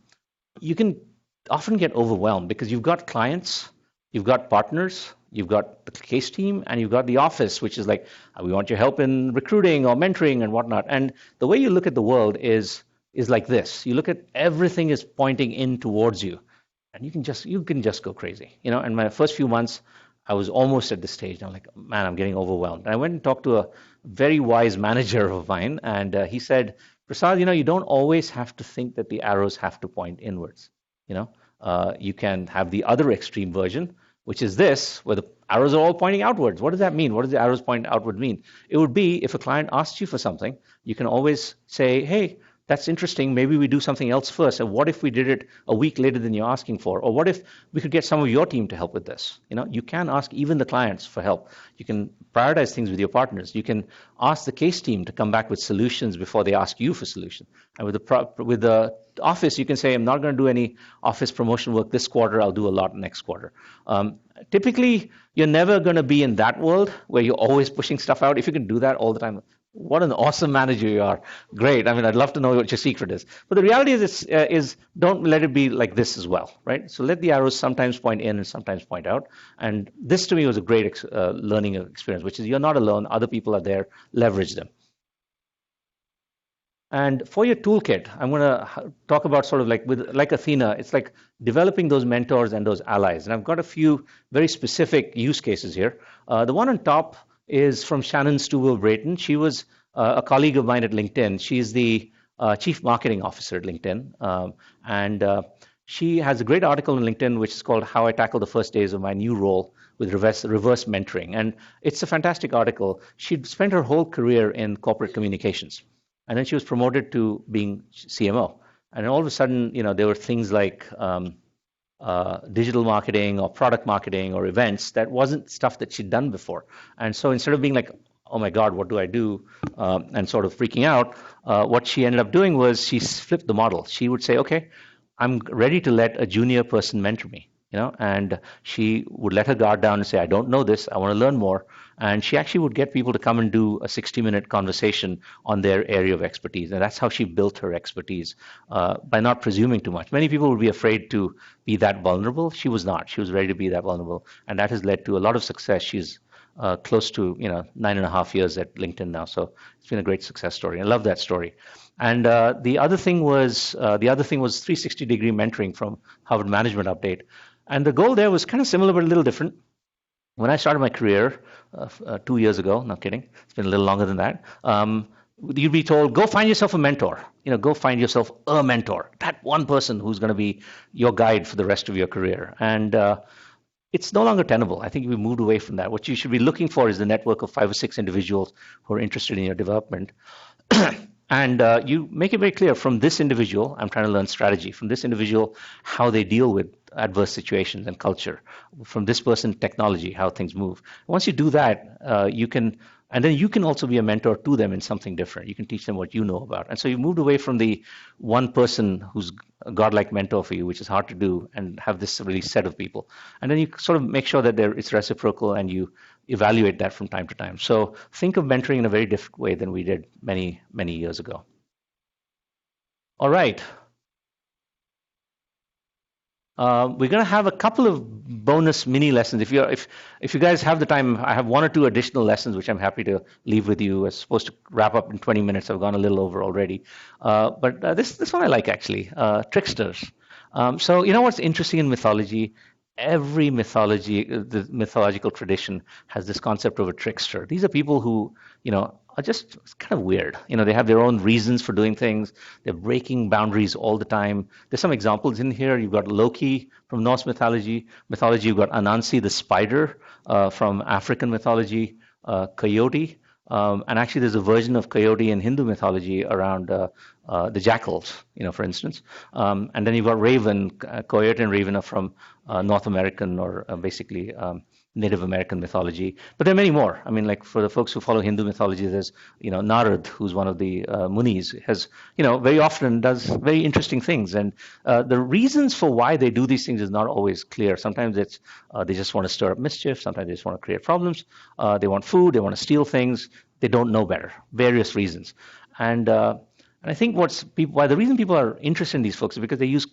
you can often get overwhelmed because you've got clients, you've got partners, you've got the case team, and you've got the office, which is like, we want your help in recruiting or mentoring and whatnot. And the way you look at the world is like this. You look at everything is pointing in towards you, and you can just go crazy. In my first few months, I was almost at this stage. I'm like, man, I'm getting overwhelmed. And I went and talked to a very wise manager of mine, and he said, Prasad, you don't always have to think that the arrows have to point inwards. You can have the other extreme version, which is this, where the arrows are all pointing outwards. What does that mean? What does the arrows point outward mean? It would be if a client asks you for something, you can always say, hey, that's interesting. Maybe we do something else first. And what if we did it a week later than you're asking for? Or what if we could get some of your team to help with this? You can ask even the clients for help. You can prioritize things with your partners. You can ask the case team to come back with solutions before they ask you for solutions. And with the office, you can say, I'm not going to do any office promotion work this quarter. I'll do a lot next quarter. Typically, you're never going to be in that world where you're always pushing stuff out. If you can do that all the time, what an awesome manager you are. Great. I mean, I'd love to know what your secret is. But the reality is don't let it be like this as well, right? So let the arrows sometimes point in and sometimes point out. And this to me was a great learning experience, which is you're not alone. Other people are there. Leverage them. And for your toolkit, I'm going to talk about sort of like Athena, it's like developing those mentors and those allies. And I've got a few very specific use cases here. The one on top is from Shannon Stubel-Brayton. She was a colleague of mine at LinkedIn. She's the chief marketing officer at LinkedIn. And she has a great article on LinkedIn, which is called How I Tackle the First Days of My New Role with Reverse Mentoring. And it's a fantastic article. She'd spent her whole career in corporate communications. And then she was promoted to being CMO. And all of a sudden, there were things like digital marketing or product marketing or events that wasn't stuff that she'd done before. And so instead of being like, oh my God, what do I do? And sort of freaking out, what she ended up doing was she flipped the model. She would say, okay, I'm ready to let a junior person mentor me. and she would let her guard down and say, I don't know this, I want to learn more. And she actually would get people to come and do a 60-minute conversation on their area of expertise. And that's how she built her expertise, by not presuming too much. Many people would be afraid to be that vulnerable. She was not. She was ready to be that vulnerable. And that has led to a lot of success. She's close to 9.5 years at LinkedIn now. So it's been a great success story. I love that story. And the other thing was 360-degree mentoring from Harvard Management Update. And the goal there was kind of similar but a little different. When I started my career 2 years ago, not kidding, it's been a little longer than that, you'd be told, go find yourself a mentor. Go find yourself a mentor, that one person who's going to be your guide for the rest of your career. And it's no longer tenable. I think we moved away from that. What you should be looking for is the network of 5 or 6 individuals who are interested in your development. And you make it very clear, from this individual, I'm trying to learn strategy. From this individual, how they deal with adverse situations and culture. From this person, technology, how things move. Once you do that, and then you can also be a mentor to them in something different. You can teach them what you know about. And so you moved away from the one person who's a godlike mentor for you, which is hard to do, and have this really set of people. And then you sort of make sure that it's reciprocal, and you evaluate that from time to time. So think of mentoring in a very different way than we did many, many years ago. All right. We're going to have a couple of bonus mini lessons. If you guys have the time, I have 1 or 2 additional lessons which I'm happy to leave with you. It's supposed to wrap up in 20 minutes. I've gone a little over already. But this one I like, actually, tricksters. So what's interesting in mythology? Every the mythological tradition has this concept of a trickster. These are people who, are just kind of weird. They have their own reasons for doing things. They're breaking boundaries all the time. There's some examples in here. You've got Loki from Norse mythology. You've got Anansi the spider from African mythology, Coyote. And actually, there's a version of Coyote in Hindu mythology around the jackals, for instance. And then you've got Raven. Coyote and Raven are from North American, or basically Native American mythology. But there are many more. I mean, like, for the folks who follow Hindu mythology, there's, Narad, who's one of the Munis, has, very often does very interesting things. And the reasons for why they do these things is not always clear. Sometimes it's they just want to stir up mischief. Sometimes they just want to create problems. They want food. They want to steal things. They don't know better. Various reasons. And I think why the reason people are interested in these folks is because they use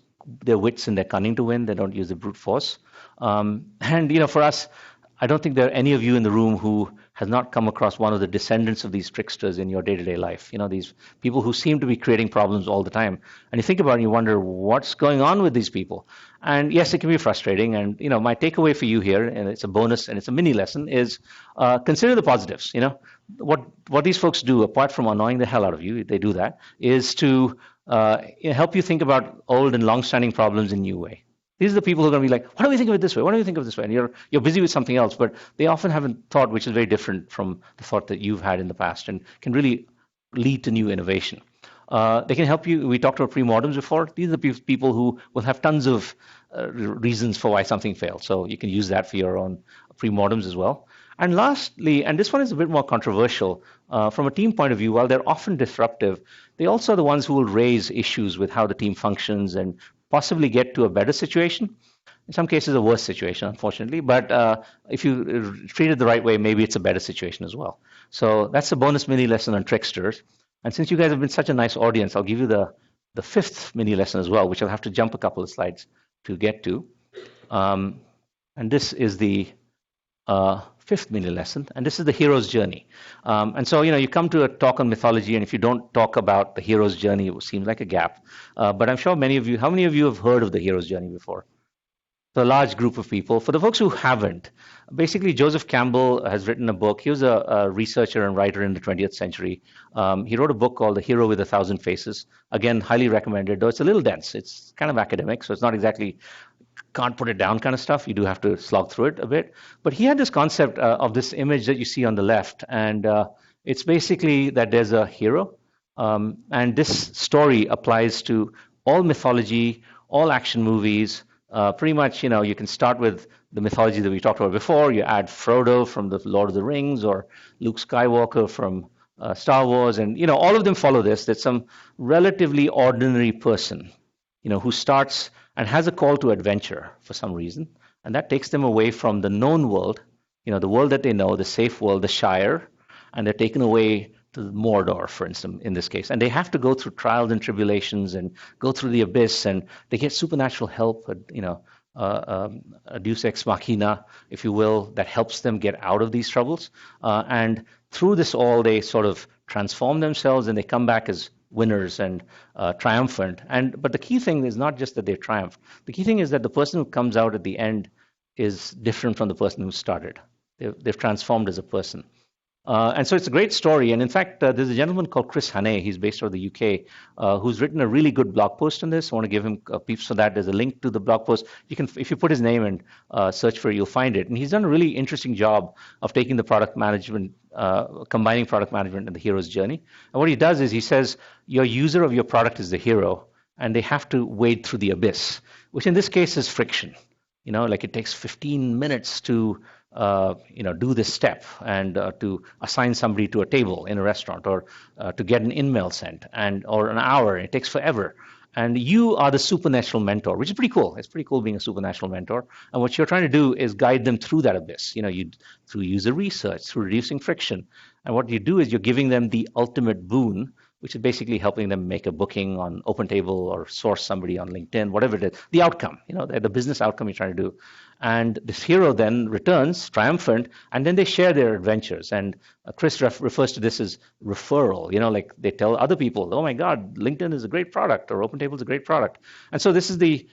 their wits and their cunning to win. They don't use the brute force. And for us, I don't think there are any of you in the room who has not come across one of the descendants of these tricksters in your day-to-day life. These people who seem to be creating problems all the time. And you think about it and you wonder, what's going on with these people? And yes, it can be frustrating. And, my takeaway for you here, and it's a bonus and it's a mini lesson, is consider the positives. What these folks do, apart from annoying the hell out of you, they do that, is to help you think about old and long-standing problems in a new way. These are the people who are going to be like, why don't we think of it this way? Why don't we think of it this way? And you're busy with something else, but they often have a thought which is very different from the thought that you've had in the past, and can really lead to new innovation. They can help you. We talked about pre-mortems before. These are the people who will have tons of reasons for why something failed. So you can use that for your own pre-mortems as well. And lastly, and this one is a bit more controversial, from a team point of view, while they're often disruptive, they also are the ones who will raise issues with how the team functions and possibly get to a better situation. In some cases, a worse situation, unfortunately. But if you treat it the right way, maybe it's a better situation as well. So that's a bonus mini lesson on tricksters. And since you guys have been such a nice audience, I'll give you the 5th mini lesson as well, which I'll have to jump a couple of slides to get to. And this is the 5th mini lesson, and this is the hero's journey. And so, you come to a talk on mythology, and if you don't talk about the hero's journey, it seems like a gap. But I'm sure how many of you have heard of the hero's journey before? So a large group of people. For the folks who haven't, basically Joseph Campbell has written a book. He was a researcher and writer in the 20th century. He wrote a book called The Hero with 1,000 Faces. Again, highly recommended, though it's a little dense. It's kind of academic, so it's not exactly can't put it down kind of stuff. You do have to slog through it a bit. But he had this concept of this image that you see on the left. And it's basically that there's a hero. And this story applies to all mythology, all action movies. Pretty much, you can start with the mythology that we talked about before. You add Frodo from the Lord of the Rings, or Luke Skywalker from Star Wars. And, all of them follow this. There's some relatively ordinary person, who starts and has a call to adventure for some reason. And that takes them away from the known world, the world that they know, the safe world, the Shire, and they're taken away to Mordor, for instance, in this case. And they have to go through trials and tribulations and go through the abyss, and they get supernatural help, a deus ex machina, if you will, that helps them get out of these troubles. And through this all, they sort of transform themselves and they come back as winners and triumphant. But the key thing is not just that they triumph. The key thing is that the person who comes out at the end is different from the person who started. They've transformed as a person. And so it's a great story. And in fact, there's a gentleman called Chris Hannay. He's based out of the UK, who's written a really good blog post on this. I want to give him peeps for that. There's a link to the blog post. You can, if you put his name and search for it, you'll find it. And he's done a really interesting job of taking the product management, combining product management and the hero's journey. And what he does is he says, your user of your product is the hero, and they have to wade through the abyss, which in this case is friction. Like it takes 15 minutes to do this step and to assign somebody to a table in a restaurant, or to get an email sent, or an hour. It takes forever. And you are the supernatural mentor, which is pretty cool. It's pretty cool being a supernatural mentor. And what you're trying to do is guide them through that abyss, through user research, through reducing friction. And what you do is you're giving them the ultimate boon, which is basically helping them make a booking on OpenTable or source somebody on LinkedIn, whatever it is, the outcome, the business outcome you're trying to do. And this hero then returns triumphant, and then they share their adventures. And Chris refers to this as referral, like they tell other people, oh my God, LinkedIn is a great product, or OpenTable is a great product. And so this is the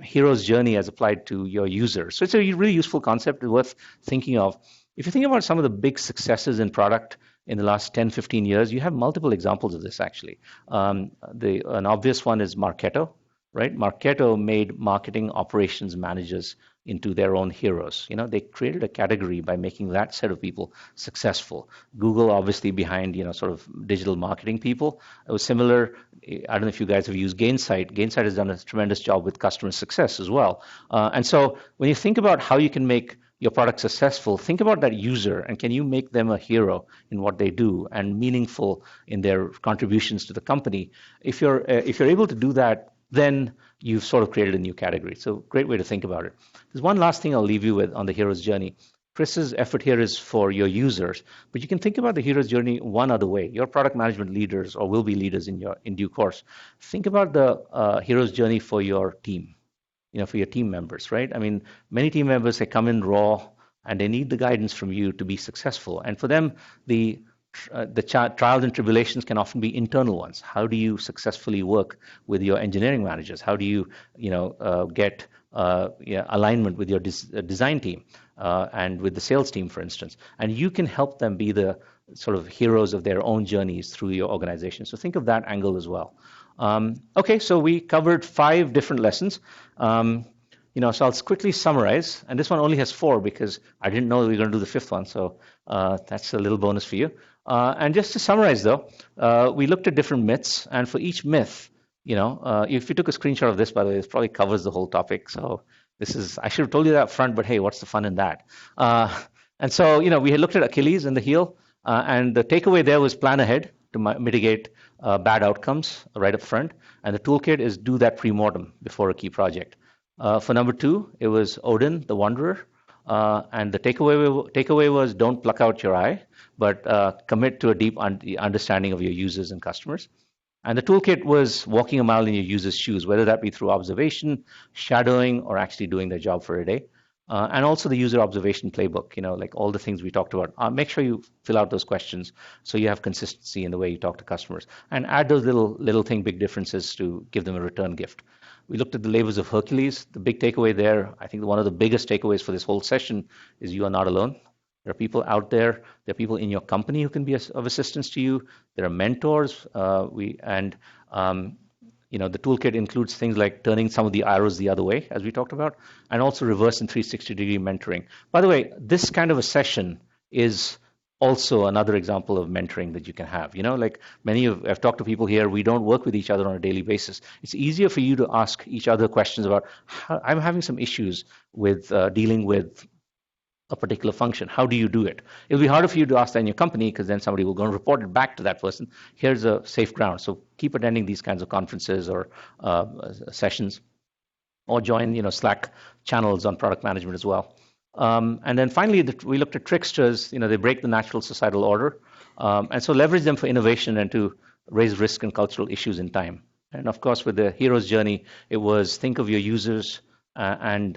hero's journey as applied to your users. So it's a really useful concept, worth thinking of. If you think about some of the big successes in product in the last 10, 15 years, you have multiple examples of this, actually. An obvious one is Marketo, right? Marketo made marketing operations managers into their own heroes. They created a category by making that set of people successful. Google, obviously, behind, sort of digital marketing people. It was similar. I don't know if you guys have used Gainsight. Gainsight has done a tremendous job with customer success as well. And so when you think about how you can make your product successful, think about that user, and can you make them a hero in what they do and meaningful in their contributions to the company? If you're able to do that, then you've sort of created a new category. So great way to think about it. There's one last thing I'll leave you with on the hero's journey. Chris's effort here is for your users, but you can think about the hero's journey one other way. Your product management leaders, or will be leaders in due course, think about the hero's journey for your team. For your team members, right? I mean, many team members, they come in raw and they need the guidance from you to be successful. And for them, the trials and tribulations can often be internal ones. How do you successfully work with your engineering managers? How do you, get alignment with your design team and with the sales team, for instance? And you can help them be the sort of heroes of their own journeys through your organization. So think of that angle as well. Okay, so we covered 5 different lessons. So I'll quickly summarize, and this one only has 4 because I didn't know we were going to do the 5th one, so that's a little bonus for you. And just to summarize, though, we looked at different myths, and for each myth, if you took a screenshot of this, by the way, this probably covers the whole topic. So I should have told you that up front, but hey, what's the fun in that? And so, we had looked at Achilles and the heel, and the takeaway there was plan ahead to mitigate bad outcomes right up front. And the toolkit is do that pre-mortem before a key project. For number 2, it was Odin, the Wanderer. And the takeaway was don't pluck out your eye, but commit to a deep understanding of your users and customers. And the toolkit was walking a mile in your users' shoes, whether that be through observation, shadowing, or actually doing their job for a day. And also the user observation playbook, like all the things we talked about. Make sure you fill out those questions so you have consistency in the way you talk to customers. And add those little big differences to give them a return gift. We looked at the labors of Hercules. The big takeaway there, I think one of the biggest takeaways for this whole session is you are not alone. There are people out there. There are people in your company who can be of assistance to you. There are mentors. The toolkit includes things like turning some of the arrows the other way, as we talked about, and also reverse and 360-degree mentoring. By the way, this kind of a session is also another example of mentoring that you can have. Like I've talked to people here, we don't work with each other on a daily basis. It's easier for you to ask each other questions about, I'm having some issues with dealing with a particular function. How do you do it? It'll be harder for you to ask that in your company because then somebody will go and report it back to that person. Here's a safe ground. So keep attending these kinds of conferences or sessions, or join Slack channels on product management as well. And then finally, we looked at tricksters. They break the natural societal order, and so leverage them for innovation and to raise risk and cultural issues in time. And of course, with the hero's journey, it was think of your users and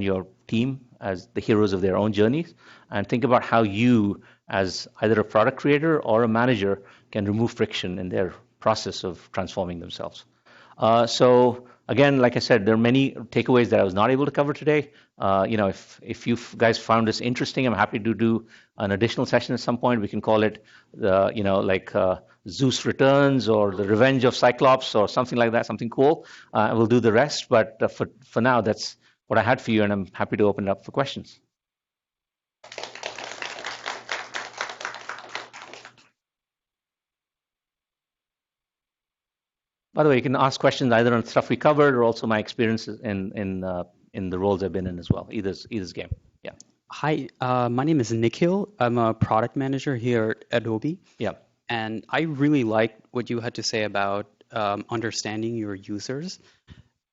your team as the heroes of their own journeys, and think about how you, as either a product creator or a manager, can remove friction in their process of transforming themselves. So again, like I said, there are many takeaways that I was not able to cover today. If you guys found this interesting, I'm happy to do an additional session at some point. We can call it Zeus Returns or the Revenge of Cyclops or something like that, something cool. We'll do the rest, but for now, that's what I had for you, and I'm happy to open it up for questions. By the way, you can ask questions either on stuff we covered or also my experiences in the roles I've been in as well. Either's game. Yeah. Hi, my name is Nikhil. I'm a product manager here at Adobe. Yeah. And I really liked what you had to say about understanding your users.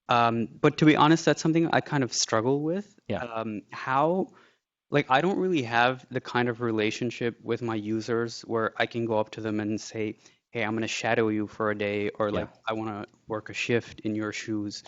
But to be honest, that's something I kind of struggle with. Yeah. I don't really have the kind of relationship with my users where I can go up to them and say, hey, I'm going to shadow you for a day, or I want to work a shift in your shoes.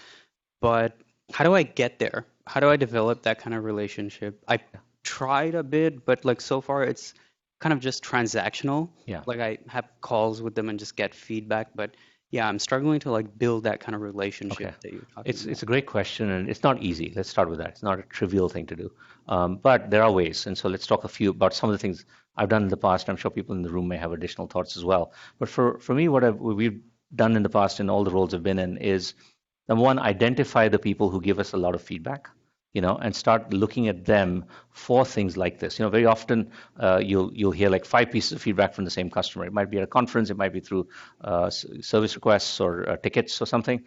But how do I get there? How do I develop that kind of relationship? I tried a bit, but so far it's kind of just transactional. Yeah. I have calls with them and just get feedback, but yeah, I'm struggling to build that kind of relationship that you're talking about. It's a great question, and it's not easy. Let's start with that. It's not a trivial thing to do, but there are ways. And so let's talk about some of the things I've done in the past. I'm sure people in the room may have additional thoughts as well. But for me, what we've done in the past in all the roles I've been in is, number one, identify the people who give us a lot of feedback, and start looking at them for things like this. Very often you'll hear 5 pieces of feedback from the same customer. It might be at a conference, it might be through service requests or tickets or something.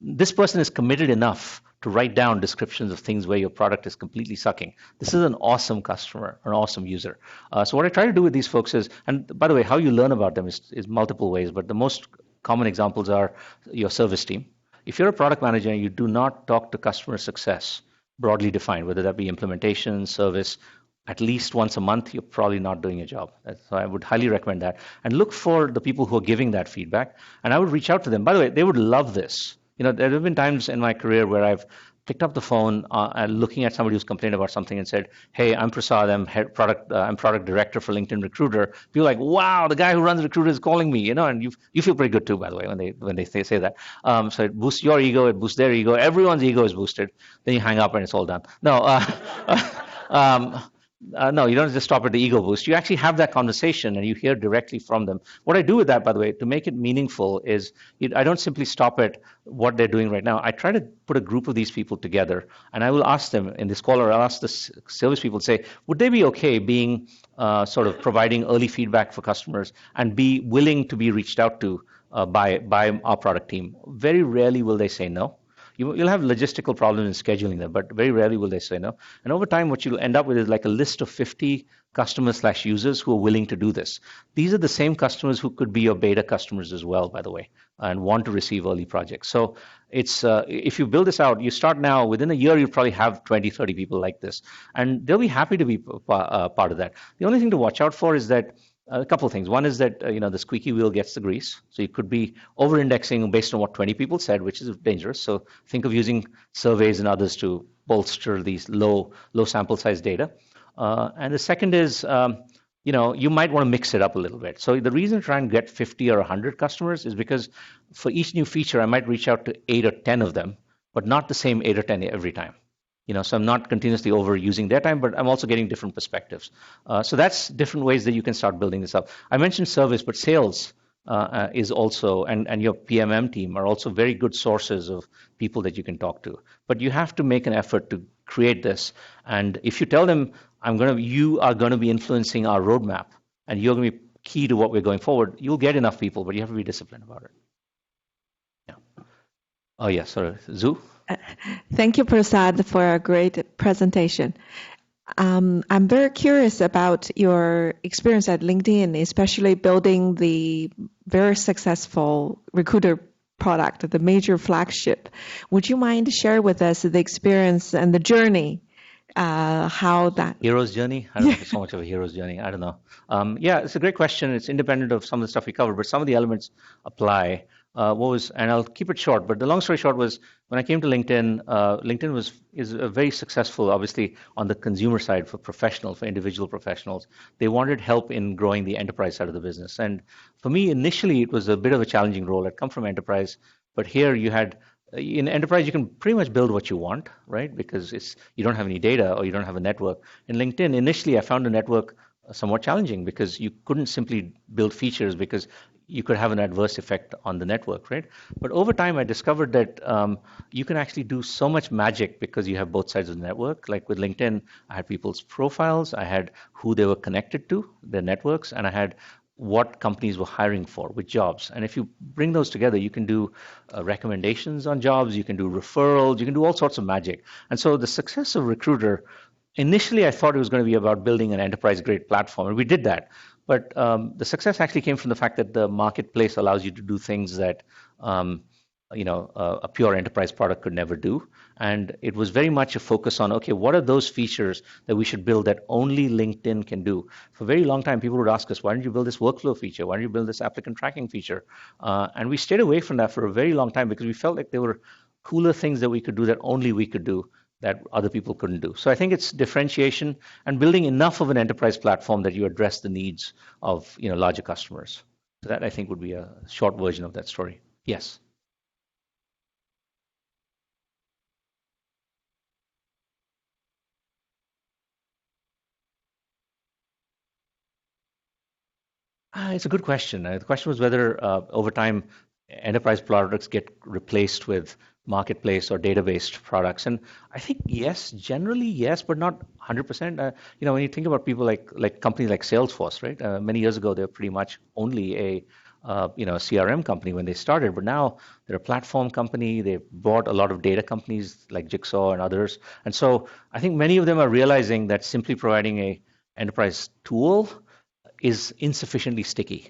This person is committed enough to write down descriptions of things where your product is completely sucking. This is an awesome customer, an awesome user. So what I try to do with these folks is, and by the way, how you learn about them is multiple ways, but the most common examples are your service team. If you're a product manager and you do not talk to customer success, broadly defined, whether that be implementation, service, at least once a month, you're probably not doing your job. So I would highly recommend that. And look for the people who are giving that feedback. And I would reach out to them. By the way, they would love this. There have been times in my career where I've picked up the phone and looking at somebody who's complained about something and said, hey, I'm Prasad, I'm product director for LinkedIn Recruiter. People are like, wow, the guy who runs Recruiter is calling me, and you feel pretty good too, by the way, when they say that. So it boosts your ego, it boosts their ego, everyone's ego is boosted. Then you hang up and it's all done. No, no, you don't just stop at the ego boost. You actually have that conversation and you hear directly from them. What I do with that, by the way, to make it meaningful is I don't simply stop at what they're doing right now. I try to put a group of these people together and I will ask them in this call, or I'll ask the service people, say, would they be okay being sort of providing early feedback for customers and be willing to be reached out to by our product team? Very rarely will they say no. You'll have logistical problems in scheduling them, but very rarely will they say no. And over time, what you'll end up with is a list of 50 customers/users who are willing to do this. These are the same customers who could be your beta customers as well, by the way, and want to receive early projects. So it's if you build this out, you start now, within a year, you'll probably have 20, 30 people like this. And they'll be happy to be part of that. The only thing to watch out for is that a couple of things. One is that the squeaky wheel gets the grease. So you could be over-indexing based on what 20 people said, which is dangerous. So think of using surveys and others to bolster these low sample size data. And the second is, you might want to mix it up a little bit. So the reason to try and get 50 or 100 customers is because for each new feature, I might reach out to 8 or 10 of them, but not the same 8 or 10 every time. So I'm not continuously overusing their time, but I'm also getting different perspectives. So that's different ways that you can start building this up. I mentioned service, but sales is also, and your PMM team are also very good sources of people that you can talk to. But you have to make an effort to create this. And if you tell them, you are going to be influencing our roadmap, and you're going to be key to what we're going forward, you'll get enough people, but you have to be disciplined about it. Yeah. Oh, yeah, sorry. Zoo? Thank you, Prasad, for a great presentation. I'm very curious about your experience at LinkedIn, especially building the very successful recruiter product, the major flagship. Would you mind to share with us the experience and the journey, how that? Hero's journey? I don't know if it's so much of a hero's journey. I don't know. Yeah, it's a great question. It's independent of some of the stuff we covered, but some of the elements apply. And I'll keep it short, but the long story short was when I came to LinkedIn, LinkedIn is a very successful, obviously, on the consumer side for individual professionals. They wanted help in growing the enterprise side of the business. And for me, initially, it was a bit of a challenging role. I'd come from enterprise, but here in enterprise, you can pretty much build what you want, right? Because you don't have any data or you don't have a network. In LinkedIn, initially, I found the network somewhat challenging because you couldn't simply build features because you could have an adverse effect on the network, right? But over time, I discovered that you can actually do so much magic because you have both sides of the network. Like with LinkedIn, I had people's profiles, I had who they were connected to, their networks, and I had what companies were hiring for, with jobs. And if you bring those together, you can do recommendations on jobs, you can do referrals, you can do all sorts of magic. And so the success of Recruiter, initially I thought it was going to be about building an enterprise-grade platform, and we did that. But the success actually came from the fact that the marketplace allows you to do things that a pure enterprise product could never do. And it was very much a focus on, okay, what are those features that we should build that only LinkedIn can do? For a very long time, people would ask us, why don't you build this workflow feature? Why don't you build this applicant tracking feature? And we stayed away from that for a very long time because we felt like there were cooler things that we could do that only we could do that other people couldn't do. So I think it's differentiation and building enough of an enterprise platform that you address the needs of larger customers. So that I think would be a short version of that story. Yes. It's a good question. The question was whether over time enterprise products get replaced with marketplace or data-based products. And I think yes, generally yes, but not 100%. When you think about people like companies like Salesforce, right? Many years ago, they were pretty much only a CRM company when they started, but now they're a platform company. They've bought a lot of data companies like Jigsaw and others. And so I think many of them are realizing that simply providing a enterprise tool is insufficiently sticky,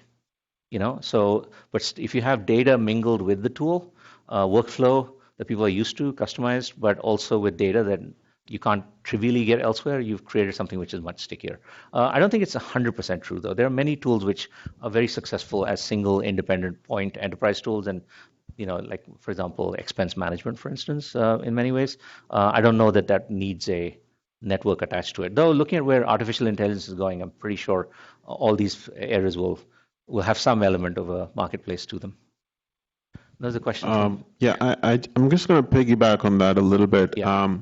but if you have data mingled with the tool, workflow that people are used to, customized, but also with data that you can't trivially get elsewhere, you've created something which is much stickier. I don't think it's 100% true, though. There are many tools which are very successful as single independent point enterprise tools, and like, for example, expense management, for instance, in many ways. I don't know that needs a network attached to it. Though looking at where artificial intelligence is going, I'm pretty sure all these areas will have some element of a marketplace to them. There's a question. I'm just going to piggyback on that a little bit. Yeah.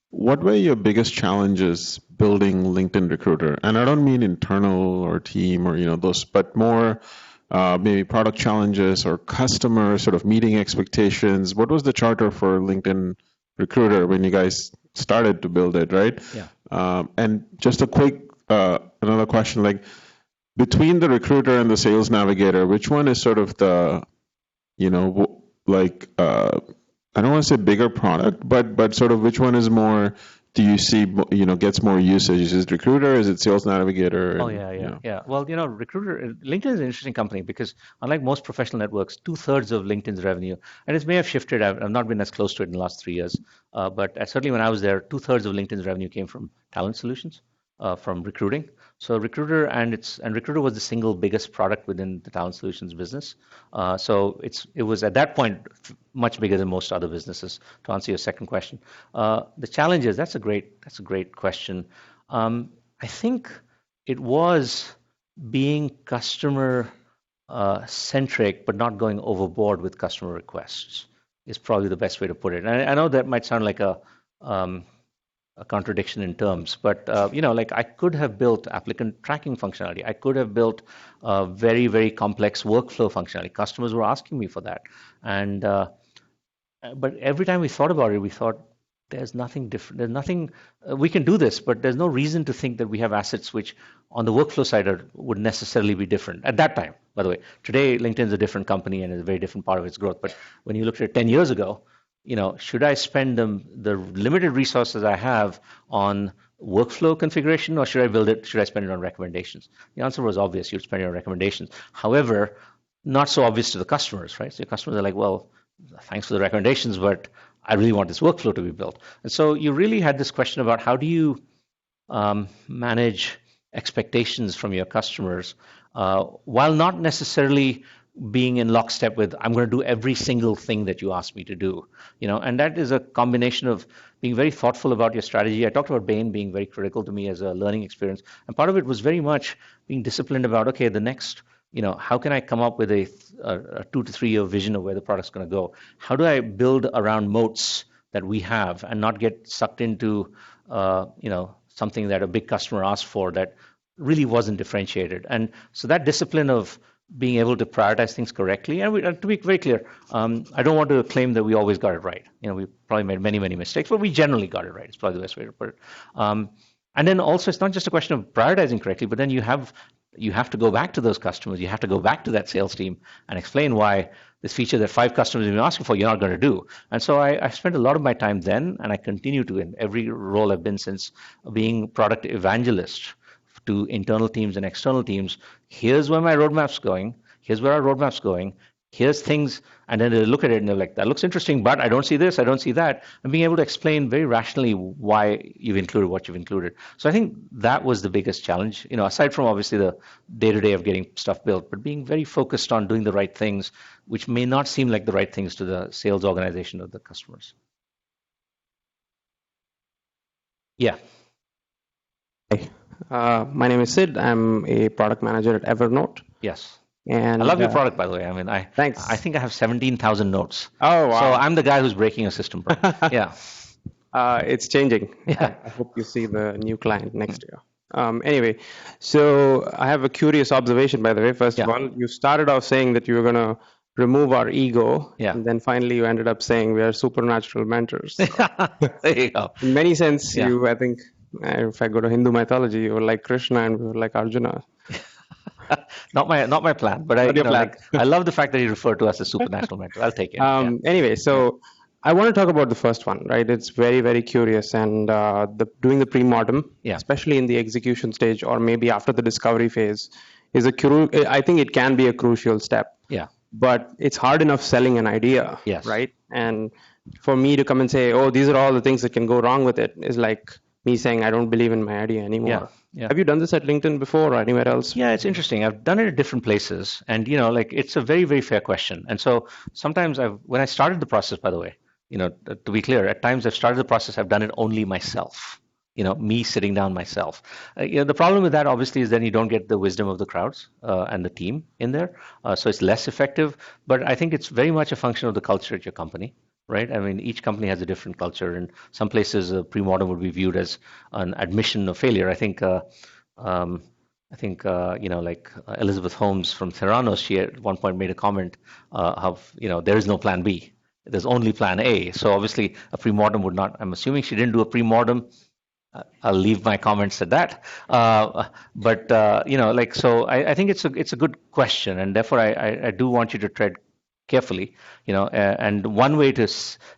What were your biggest challenges building LinkedIn Recruiter? And I don't mean internal or team or those, but more maybe product challenges or customer sort of meeting expectations. What was the charter for LinkedIn Recruiter when you guys started to build it, right? Yeah. And just a quick another question, like between the Recruiter and the Sales Navigator, which one is sort of the I don't want to say bigger product, but sort of which one is more, do you see, gets more usage? Is it Recruiter? Is it Sales Navigator? Oh, yeah. Well, Recruiter, LinkedIn is an interesting company because unlike most professional networks, 2/3 of LinkedIn's revenue, and it may have shifted, I've not been as close to it in the last 3 years, but certainly when I was there, 2/3 of LinkedIn's revenue came from talent solutions, from recruiting. So Recruiter and Recruiter was the single biggest product within the talent solutions business. So it was at that point much bigger than most other businesses. To answer your second question, the challenges. That's a great question. I think it was being customer centric, but not going overboard with customer requests is probably the best way to put it. And I know that might sound like a contradiction in terms, but like I could have built applicant tracking functionality. I could have built very, very complex workflow functionality. Customers were asking me for that, and but every time we thought about it, we thought there's nothing different. There's nothing we can do this, but there's no reason to think that we have assets which, on the workflow side, would necessarily be different at that time. By the way, today LinkedIn is a different company and is a very different part of its growth. But when you looked at it 10 years ago, should I spend the limited resources I have on workflow configuration, or should I build it? Should I spend it on recommendations? The answer was obvious. You'd spend it on recommendations. However, not so obvious to the customers, right? So your customers are like, well, thanks for the recommendations, but I really want this workflow to be built. And so you really had this question about how do you manage expectations from your customers while not necessarily being in lockstep with I'm going to do every single thing that you ask me to do, and that is a combination of being very thoughtful about your strategy. I talked about Bain being very critical to me as a learning experience, and part of it was very much being disciplined about, okay, the next, how can I come up with a 2 to 3 year vision of where the product's going to go? How do I build around moats that we have and not get sucked into, something that a big customer asked for that really wasn't differentiated? And so that discipline of being able to prioritize things correctly, and to be very clear, I don't want to claim that we always got it right. We probably made many, many mistakes, but we generally got it right. It's probably the best way to put it. And then also, it's not just a question of prioritizing correctly, but then you have to go back to those customers. You have to go back to that sales team and explain why this feature that 5 customers have been asking for, you're not going to do. And so I spent a lot of my time then, and I continue to in every role I've been since, being product evangelist to internal teams and external teams. Here's where my roadmap's going. Here's where our roadmap's going. Here's things, and then they look at it and they're like, that looks interesting, but I don't see this, I don't see that. And being able to explain very rationally why you've included what you've included. So I think that was the biggest challenge, aside from obviously the day-to-day of getting stuff built, but being very focused on doing the right things, which may not seem like the right things to the sales organization of the customers. Yeah. Hey, my name is Sid. I'm a product manager at Evernote. Yes. And I love your product, by the way. I mean, thanks. I think I have 17,000 notes. Oh, wow. So I'm the guy who's breaking a system problem. Yeah. It's changing. Yeah. I hope you see the new client next year. Anyway, so I have a curious observation, by the way. First of all, you started off saying that you were going to remove our ego. Yeah. And then finally you ended up saying we are supernatural mentors. There you go. In many sense, I think, if I go to Hindu mythology, you were like Krishna and we were like Arjuna. Not my plan, but I love the fact that you refer to us as supernatural mentors. I'll take it. Anyway, so I want to talk about the first one, right? It's very, very curious, and doing the pre-mortem, especially in the execution stage or maybe after the discovery phase, I think it can be a crucial step. Yeah. But it's hard enough selling an idea, right? And for me to come and say, oh, these are all the things that can go wrong with it, is like me saying I don't believe in my idea anymore. Yeah. Have you done this at LinkedIn before or anywhere else? Yeah, it's interesting. I've done it at different places, and it's a very, very fair question. And so sometimes when I started the process, by the way, to be clear, at times I've started the process, I've done it only myself. Me sitting down myself. The problem with that obviously is then you don't get the wisdom of the crowds and the team in there, so it's less effective. But I think it's very much a function of the culture at your company. Right? I mean, each company has a different culture. In some places, pre-mortem would be viewed as an admission of failure. I think, like Elizabeth Holmes from Theranos, she at one point made a comment of, there is no plan B. There's only plan A. So obviously, a pre-mortem would not, I'm assuming she didn't do a pre-mortem. I'll leave my comments at that. So I think it's a good question. And therefore, I do want you to tread carefully, and one way to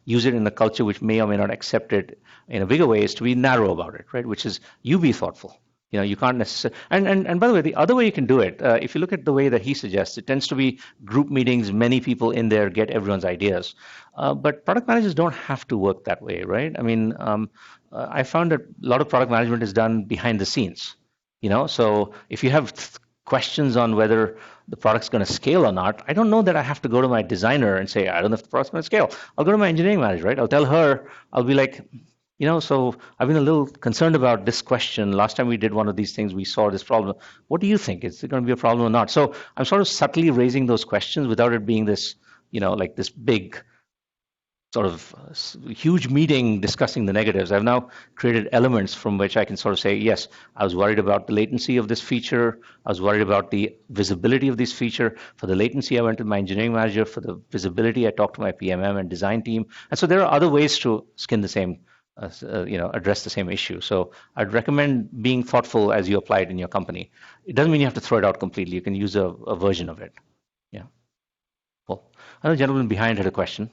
use it in a culture which may or may not accept it in a bigger way is to be narrow about it, right? Which is you be thoughtful. You can't necessarily. And by the way, the other way you can do it, if you look at the way that he suggests, it tends to be group meetings, many people in there, get everyone's ideas. But product managers don't have to work that way, right? I mean, I found that a lot of product management is done behind the scenes. So if you have questions on whether the product's going to scale or not, I don't know that I have to go to my designer and say, I don't know if the product's going to scale. I'll go to my engineering manager, right? I'll tell her, I'll be like, so I've been a little concerned about this question. Last time we did one of these things, we saw this problem. What do you think? Is it going to be a problem or not? So I'm sort of subtly raising those questions without it being this, like this big sort of huge meeting discussing the negatives. I've now created elements from which I can sort of say, yes, I was worried about the latency of this feature. I was worried about the visibility of this feature. For the latency, I went to my engineering manager. For the visibility, I talked to my PMM and design team. And so there are other ways to skin the same, address the same issue. So I'd recommend being thoughtful as you apply it in your company. It doesn't mean you have to throw it out completely. You can use a version of it. Yeah. Cool. I know the gentleman behind had a question.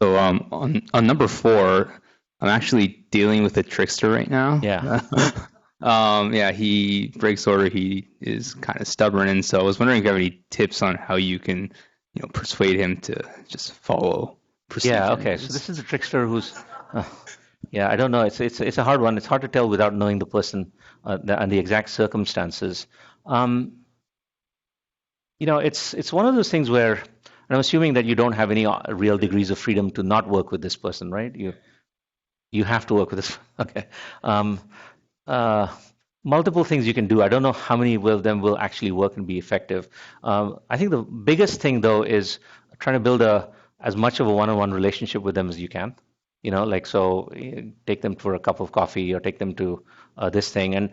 So on number 4, I'm actually dealing with a trickster right now. Yeah. Yeah, he breaks order. He is kind of stubborn, and so I was wondering if you have any tips on how you can, persuade him to just follow procedure. Yeah. Okay. So this is a trickster who's, yeah, I don't know. It's a hard one. It's hard to tell without knowing the person and the exact circumstances. It's one of those things where, and I'm assuming that you don't have any real degrees of freedom to not work with this person, right? You have to work with this. Okay. Multiple things you can do. I don't know how many of them will actually work and be effective. I think the biggest thing, though, is trying to build as much of a one-on-one relationship with them as you can. Take them for a cup of coffee or take them to this thing, and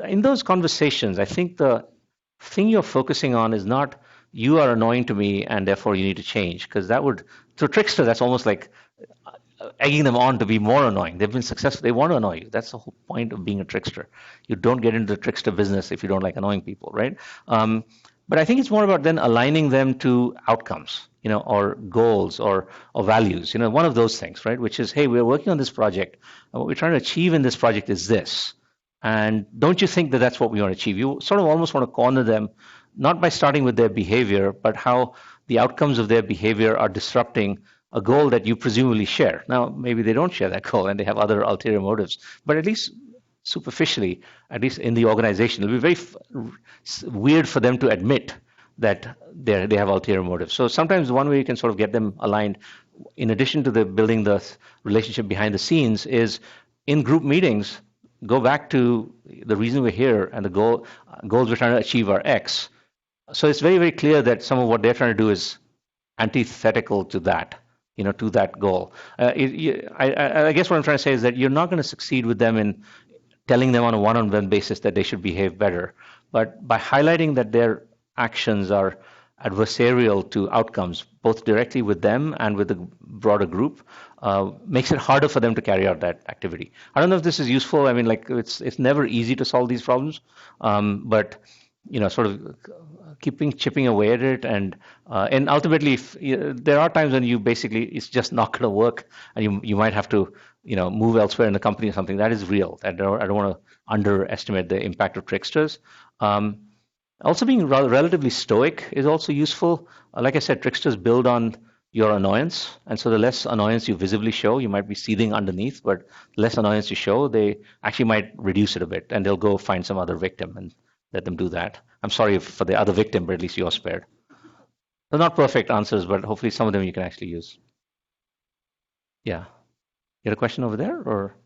in those conversations, I think the thing you're focusing on is not you are annoying to me and therefore you need to change, because to a trickster, that's almost like egging them on to be more annoying. They've been successful. They want to annoy you. That's the whole point of being a trickster. You don't get into the trickster business if you don't like annoying people, right? But I think it's more about then aligning them to outcomes, or goals or values, one of those things, right? Which is, hey, we're working on this project, and what we're trying to achieve in this project is this. And don't you think that that's what we want to achieve? You sort of almost want to corner them, not by starting with their behavior, but how the outcomes of their behavior are disrupting a goal that you presumably share. Now, maybe they don't share that goal and they have other ulterior motives, but at least superficially, at least in the organization, it'll be very weird for them to admit that they have ulterior motives. So sometimes one way you can sort of get them aligned, in addition to building the relationship behind the scenes, is in group meetings, go back to the reason we're here and the goals we're trying to achieve are X. So it's very, very clear that some of what they're trying to do is antithetical to that, to that goal. I guess what I'm trying to say is that you're not going to succeed with them in telling them on a one-on-one basis that they should behave better. But by highlighting that their actions are adversarial to outcomes, both directly with them and with the broader group, makes it harder for them to carry out that activity. I don't know if this is useful. I mean, it's never easy to solve these problems, but sort of chipping away at it, and ultimately, there are times when it's just not going to work, and you might have to move elsewhere in the company or something. That is real. I don't want to underestimate the impact of tricksters. Also, being relatively stoic is also useful. Like I said, tricksters build on your annoyance, and so the less annoyance you visibly show, you might be seething underneath, but the less annoyance you show, they actually might reduce it a bit, and they'll go find some other victim and let them do that. I'm sorry for the other victim, but at least you're spared. They're not perfect answers, but hopefully some of them you can actually use. Yeah. You had a question over there, or?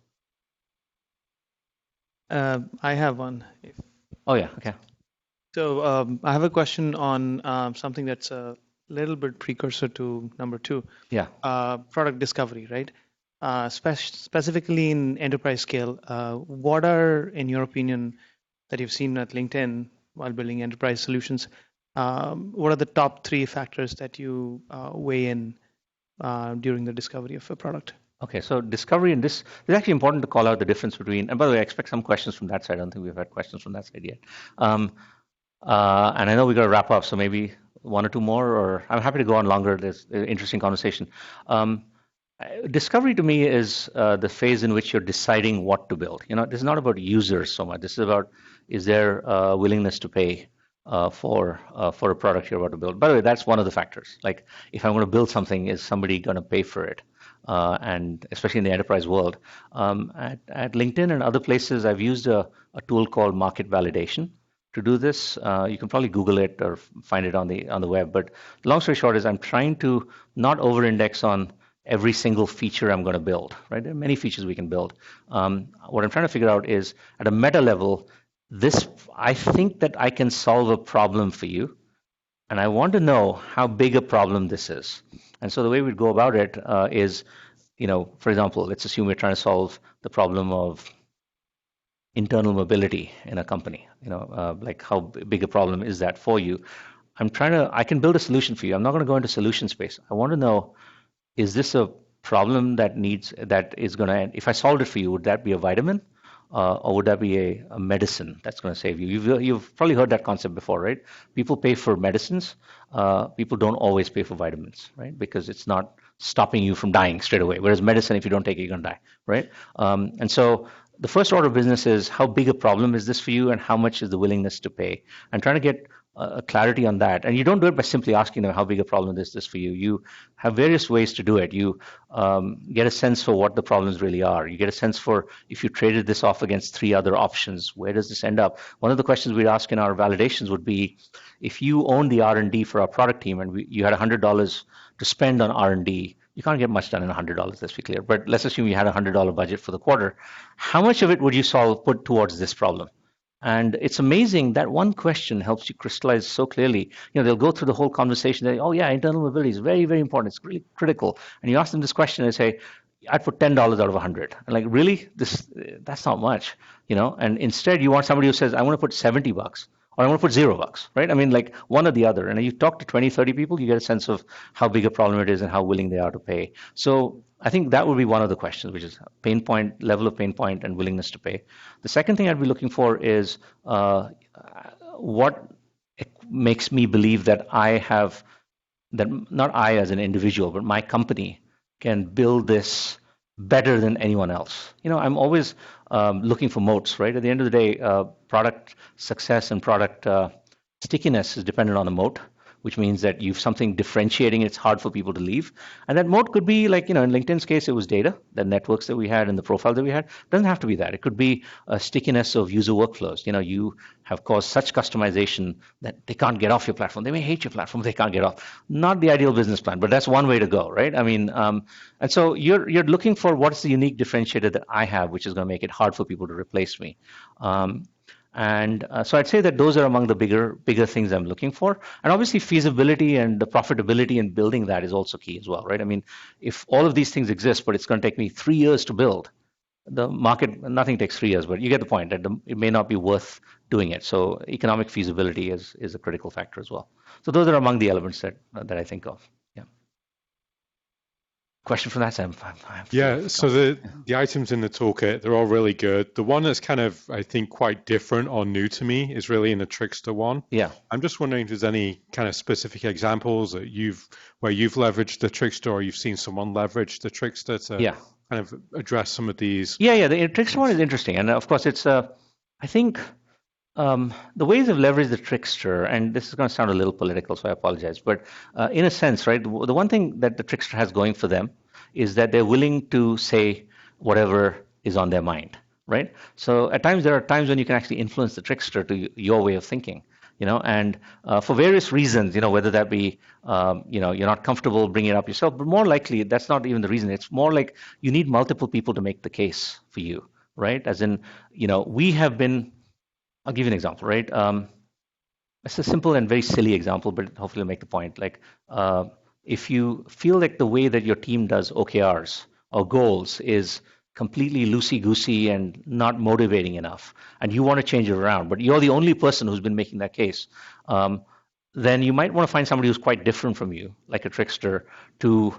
I have one. Oh, yeah. Okay. So I have a question on something that's a little bit precursor to number 2. Yeah. Product discovery, right? Specifically in enterprise scale, what are, in your opinion, that you've seen at LinkedIn while building enterprise solutions, what are the top 3 factors that you weigh in during the discovery of a product? Okay, so discovery in this is actually important to call out the difference between, and by the way, I expect some questions from that side. I don't think we've had questions from that side yet. And I know we've got to wrap up, so maybe 1 or 2 more, or I'm happy to go on longer. There's an interesting conversation. Discovery to me is the phase in which you're deciding what to build. This is not about users so much. This is about, is there a willingness to pay for a product you're about to build? By the way, that's one of the factors. Like, if I'm going to build something, is somebody going to pay for it? And especially in the enterprise world. At LinkedIn and other places, I've used a tool called market validation to do this. You can probably Google it or find it on the web. But long story short is I'm trying to not over-index on every single feature I'm going to build. Right? There are many features we can build. What I'm trying to figure out is, at a meta level, I think that I can solve a problem for you, and I want to know how big a problem this is. And so the way we'd go about it is, for example, let's assume we're trying to solve the problem of internal mobility in a company. Like, how big a problem is that for you? I can build a solution for you. I'm not going to go into solution space. I want to know, is this a problem that is going to end? If I solved it for you, would that be a vitamin? or would that be a medicine that's going to save you? You've probably heard that concept before, right? People pay for medicines. People don't always pay for vitamins, right? Because it's not stopping you from dying straight away. Whereas medicine, if you don't take it, you're going to die, right? And so the first order of business is how big a problem is this for you and how much is the willingness to pay? And trying to get clarity on that. And you don't do it by simply asking them how big a problem is this for you. You have various ways to do it. You get a sense for what the problems really are. You get a sense for if you traded this off against 3 other options, where does this end up? One of the questions we'd ask in our validations would be, if you own the R&D for our product team and you had $100 to spend on R&D, you can't get much done in $100, let's be clear. But let's assume you had a $100 budget for the quarter. How much of it would you put towards this problem? And it's amazing that one question helps you crystallize so clearly. They'll go through the whole conversation. They, oh yeah, internal mobility is very, very important. It's really critical. And you ask them this question and say, I'd put $10 out of 100. And like, really? That's not much, And instead, you want somebody who says, I want to put $70 or I want to put $0, right? I mean, like one or the other. And you talk to 20, 30 people, you get a sense of how big a problem it is and how willing they are to pay. So I think that would be one of the questions, which is pain point, level of pain point, and willingness to pay. The second thing I'd be looking for is what makes me believe that not I as an individual, but my company can build this better than anyone else. I'm always looking for moats, right? At the end of the day, product success and product stickiness is dependent on a moat, which means that you've something differentiating. It's hard for people to leave. And that moat could be like, in LinkedIn's case, it was data, the networks that we had and the profile that we had. It doesn't have to be that. It could be a stickiness of user workflows. You have caused such customization that they can't get off your platform. They may hate your platform, they can't get off. Not the ideal business plan, but that's one way to go, right? I mean, and so you're looking for what's the unique differentiator that I have, which is going to make it hard for people to replace me. And so I'd say that those are among the bigger things I'm looking for. And obviously feasibility and the profitability in building that is also key as well, right? I mean, if all of these things exist, but it's going to take me 3 years to build, the market, nothing takes 3 years, but you get the point that it may not be worth doing it. So economic feasibility is a critical factor as well. So those are among the elements that I think of. Question from that side? Yeah, so the items in the toolkit, they're all really good. The one that's kind of, I think, quite different or new to me is really in the Trickster one. Yeah. I'm just wondering if there's any kind of specific examples that where you've leveraged the Trickster or you've seen someone leverage the Trickster to kind of address some of these. Yeah, the Trickster one is interesting. And of course, it's, I think, the ways of leverage the Trickster, and this is going to sound a little political, so I apologize, but in a sense, right, the one thing that the Trickster has going for them is that they're willing to say whatever is on their mind, right? So at times, there are times when you can actually influence the Trickster to your way of thinking, and for various reasons, whether that be, you're not comfortable bringing it up yourself, but more likely, that's not even the reason. It's more like you need multiple people to make the case for you, right? As in, we have been, I'll give you an example, right? It's a simple and very silly example, but hopefully it'll make the point. Like, if you feel like the way that your team does OKRs or goals is completely loosey-goosey and not motivating enough, and you want to change it around, but you're the only person who's been making that case, then you might want to find somebody who's quite different from you, like a Trickster, to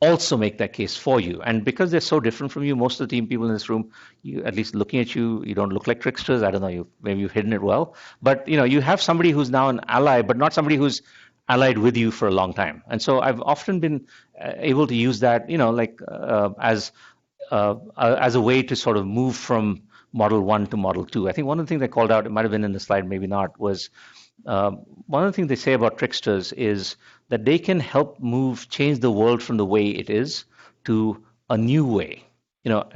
also make that case for you. And because they're so different from you, most of the team people in this room, at least looking at you, you don't look like tricksters. I don't know, maybe you've hidden it well. But you have somebody who's now an ally, but not somebody who's allied with you for a long time. And so I've often been able to use that, as a way to sort of move from Model 1 to Model 2. I think one of the things I called out, it might have been in the slide, maybe not, was one of the things they say about tricksters is that they can help change the world from the way it is to a new way.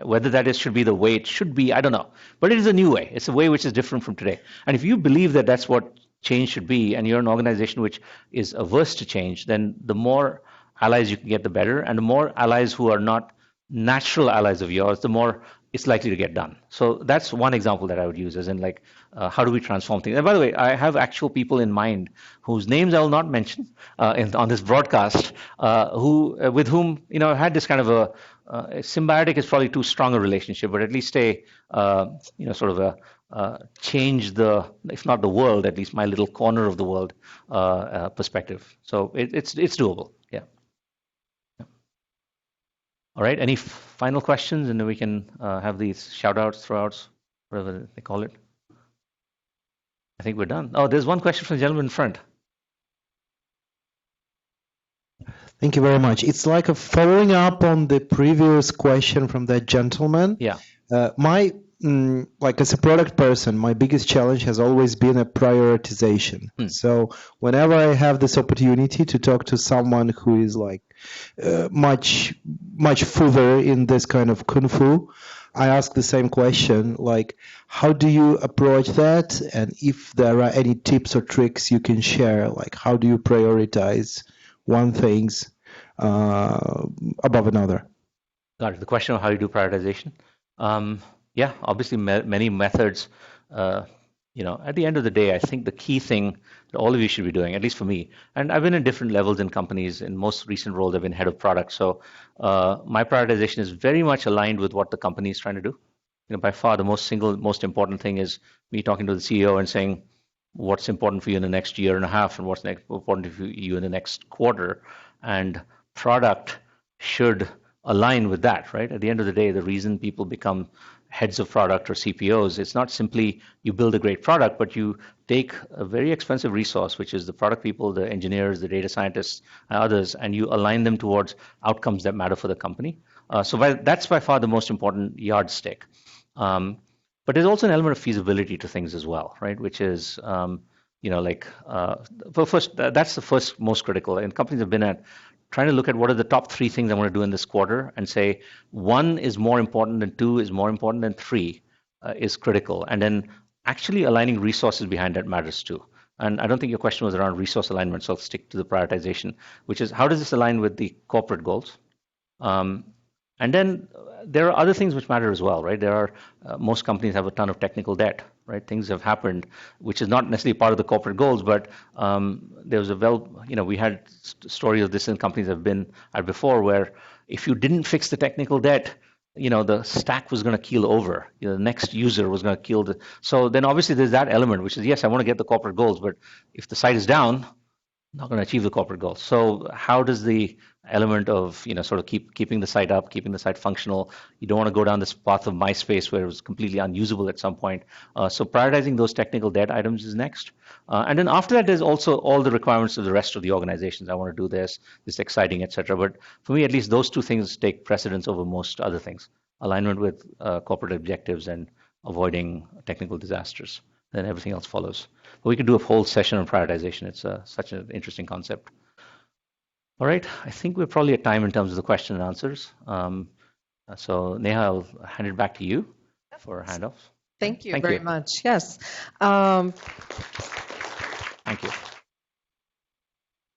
Whether that should be the way it should be, I don't know. But it is a new way. It's a way which is different from today. And if you believe that that's what change should be, and you're an organization which is averse to change, then the more allies you can get, the better. And the more allies who are not natural allies of yours, the more it's likely to get done. So that's one example that I would use, as in how do we transform things? And by the way, I have actual people in mind whose names I will not mention on this broadcast, with whom I've had this kind of a symbiotic is probably too strong a relationship, but at least change if not the world, at least my little corner of the world perspective. So it's doable. Yeah. All right. Any final questions, and then we can have these shout outs, throwouts. whatever they call it. I think we're done. Oh, there's one question from the gentleman in front. Thank you very much. It's like a following up on the previous question from that gentleman. Yeah. Like as a product person, my biggest challenge has always been a prioritization. So whenever I have this opportunity to talk to someone who is like much further in this kind of kung fu, I ask the same question, like, how do you approach that? And if there are any tips or tricks you can share, like how do you prioritize one things above another? Got it. The question of how you do prioritization. Yeah, obviously many methods. At the end of the day, I think the key thing that all of you should be doing, at least for me, and I've been in different levels in companies. In most recent roles, I've been head of product. So my prioritization is very much aligned with what the company is trying to do. By far, the most important thing is me talking to the CEO and saying, what's important for you in the next year and a half, and what's important for you in the next quarter. And product should align with that, right? At the end of the day, the reason people become heads of product or CPOs, it's not simply you build a great product, but you take a very expensive resource, which is the product people, the engineers, the data scientists, and others, and you align them towards outcomes that matter for the company. That's by far the most important yardstick. But there's also an element of feasibility to things as well, right? Which is, that's the first most critical. And companies have been at trying to look at what are the top 3 things I want to do in this quarter and say 1 is more important than 2 is more important than 3 is critical. And then actually aligning resources behind that matters too. And I don't think your question was around resource alignment, so I'll stick to the prioritization, which is how does this align with the corporate goals? And then there are other things which matter as well, right? There are most companies have a ton of technical debt, right? Things have happened, which is not necessarily part of the corporate goals, but there was we had stories of this in companies I've been at before, where if you didn't fix the technical debt, the stack was going to keel over. The next user was going to keel. So then obviously there's that element, which is, yes, I want to get the corporate goals, but if the site is down, I'm not going to achieve the corporate goals. So how does the element of sort of keeping the site up, keeping the site functional? You don't want to go down this path of MySpace where it was completely unusable at some point. So prioritizing those technical debt items is next. And then after that, there's also all the requirements of the rest of the organizations. I want to do this is exciting, etc. But for me, at least those 2 things take precedence over most other things. Alignment with corporate objectives and avoiding technical disasters. Then everything else follows. But we could do a whole session on prioritization. It's such an interesting concept. All right, I think we're probably at time in terms of the question and answers. So Neha, I'll hand it back to you for handoffs. Thank you very much. Yes. Thank you.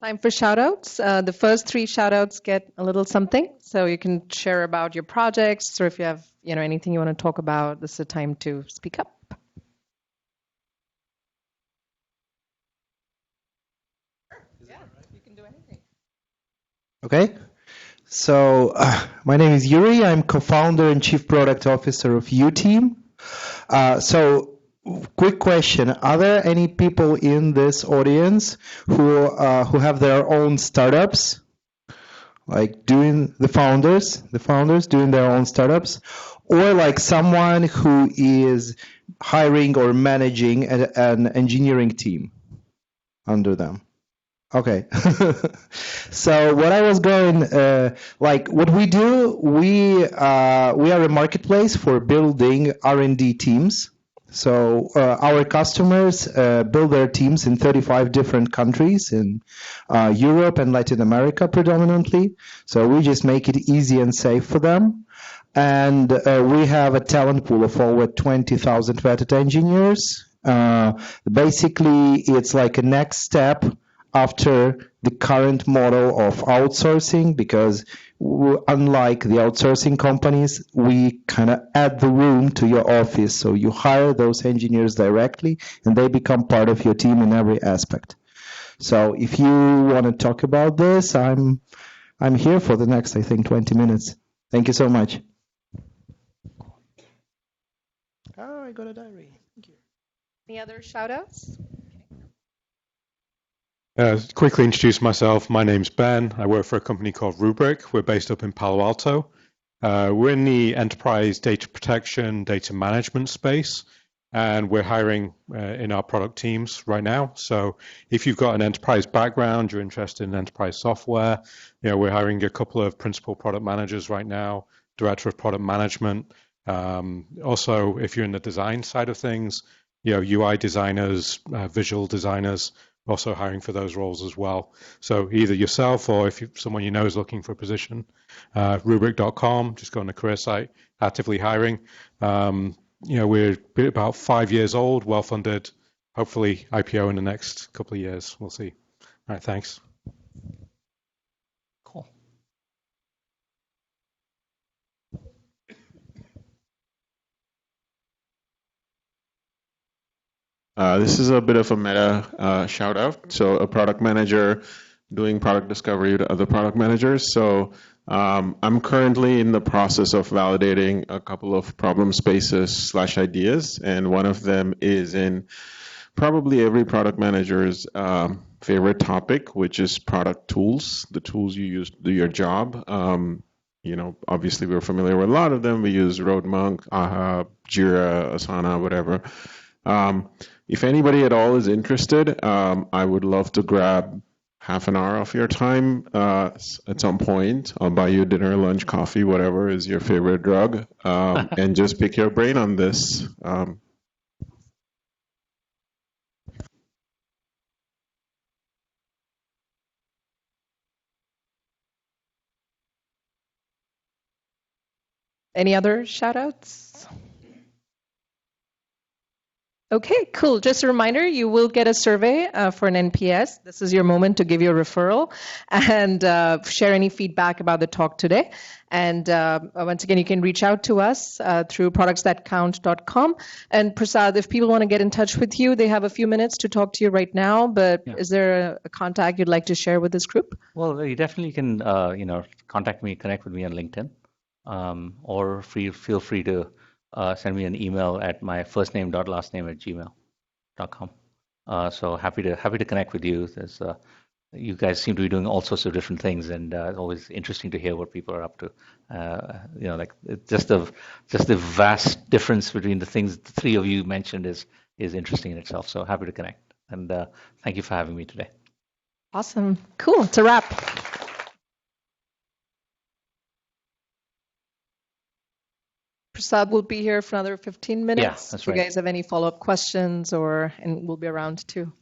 Time for shout-outs. The first 3 shout-outs get a little something. So you can share about your projects, or if you have anything you want to talk about, this is the time to speak up. Okay, so my name is Yuri. I'm co-founder and chief product officer of UTeam. So quick question, are there any people in this audience who have their own startups? Like doing the founders doing their own startups? Or like someone who is hiring or managing an engineering team under them? Okay. So what I was going, what we do, we are a marketplace for building R&D teams. So our customers build their teams in 35 different countries in Europe and Latin America predominantly. So we just make it easy and safe for them. And we have a talent pool of over 20,000 vetted engineers. Basically, it's like a next step after the current model of outsourcing, because unlike the outsourcing companies, we kind of add the room to your office. So you hire those engineers directly and they become part of your team in every aspect. So if you want to talk about this, I'm here for the next, I think, 20 minutes. Thank you so much. Oh, I got a diary. Thank you. Any other shout outs? Quickly introduce myself. My name's Ben. I work for a company called Rubrik. We're based up in Palo Alto. We're in the enterprise data protection, data management space, and we're hiring in our product teams right now. So if you've got an enterprise background, you're interested in enterprise software, we're hiring a couple of principal product managers right now, director of product management. Also, if you're in the design side of things, UI designers, visual designers, also hiring for those roles as well. So either yourself or if someone you know is looking for a position, rubric.com, just go on the career site, actively hiring. We're about 5 years old, well-funded, hopefully IPO in the next couple of years. We'll see. All right, thanks. Cool. This is a bit of a meta shout out. So a product manager doing product discovery to other product managers. So I'm currently in the process of validating a couple of problem spaces / ideas, and one of them is in probably every product manager's favorite topic, which is product tools, the tools you use to do your job. Obviously we're familiar with a lot of them. We use RoadMonk, Aha, Jira, Asana, whatever. If anybody at all is interested, I would love to grab half an hour of your time at some point. I'll buy you dinner, lunch, coffee, whatever is your favorite drug, and just pick your brain on this. Any other shout outs? Okay, cool. Just a reminder, you will get a survey for an NPS. This is your moment to give your referral and share any feedback about the talk today. And once again, you can reach out to us through productsthatcount.com. And Prasad, if people want to get in touch with you, they have a few minutes to talk to you right now. But is there a contact you'd like to share with this group? Well, you definitely can, contact me, connect with me on LinkedIn, or feel free to send me an email at my firstname.lastname@gmail.com. So happy to connect with you. You guys seem to be doing all sorts of different things, and it's always interesting to hear what people are up to. Just the vast difference between the things the three of you mentioned is interesting in itself. So happy to connect, and thank you for having me today. Awesome, cool. It's a wrap. Prasad will be here for another 15 minutes. Yeah, that's right. If you guys have any follow-up questions, and we'll be around too.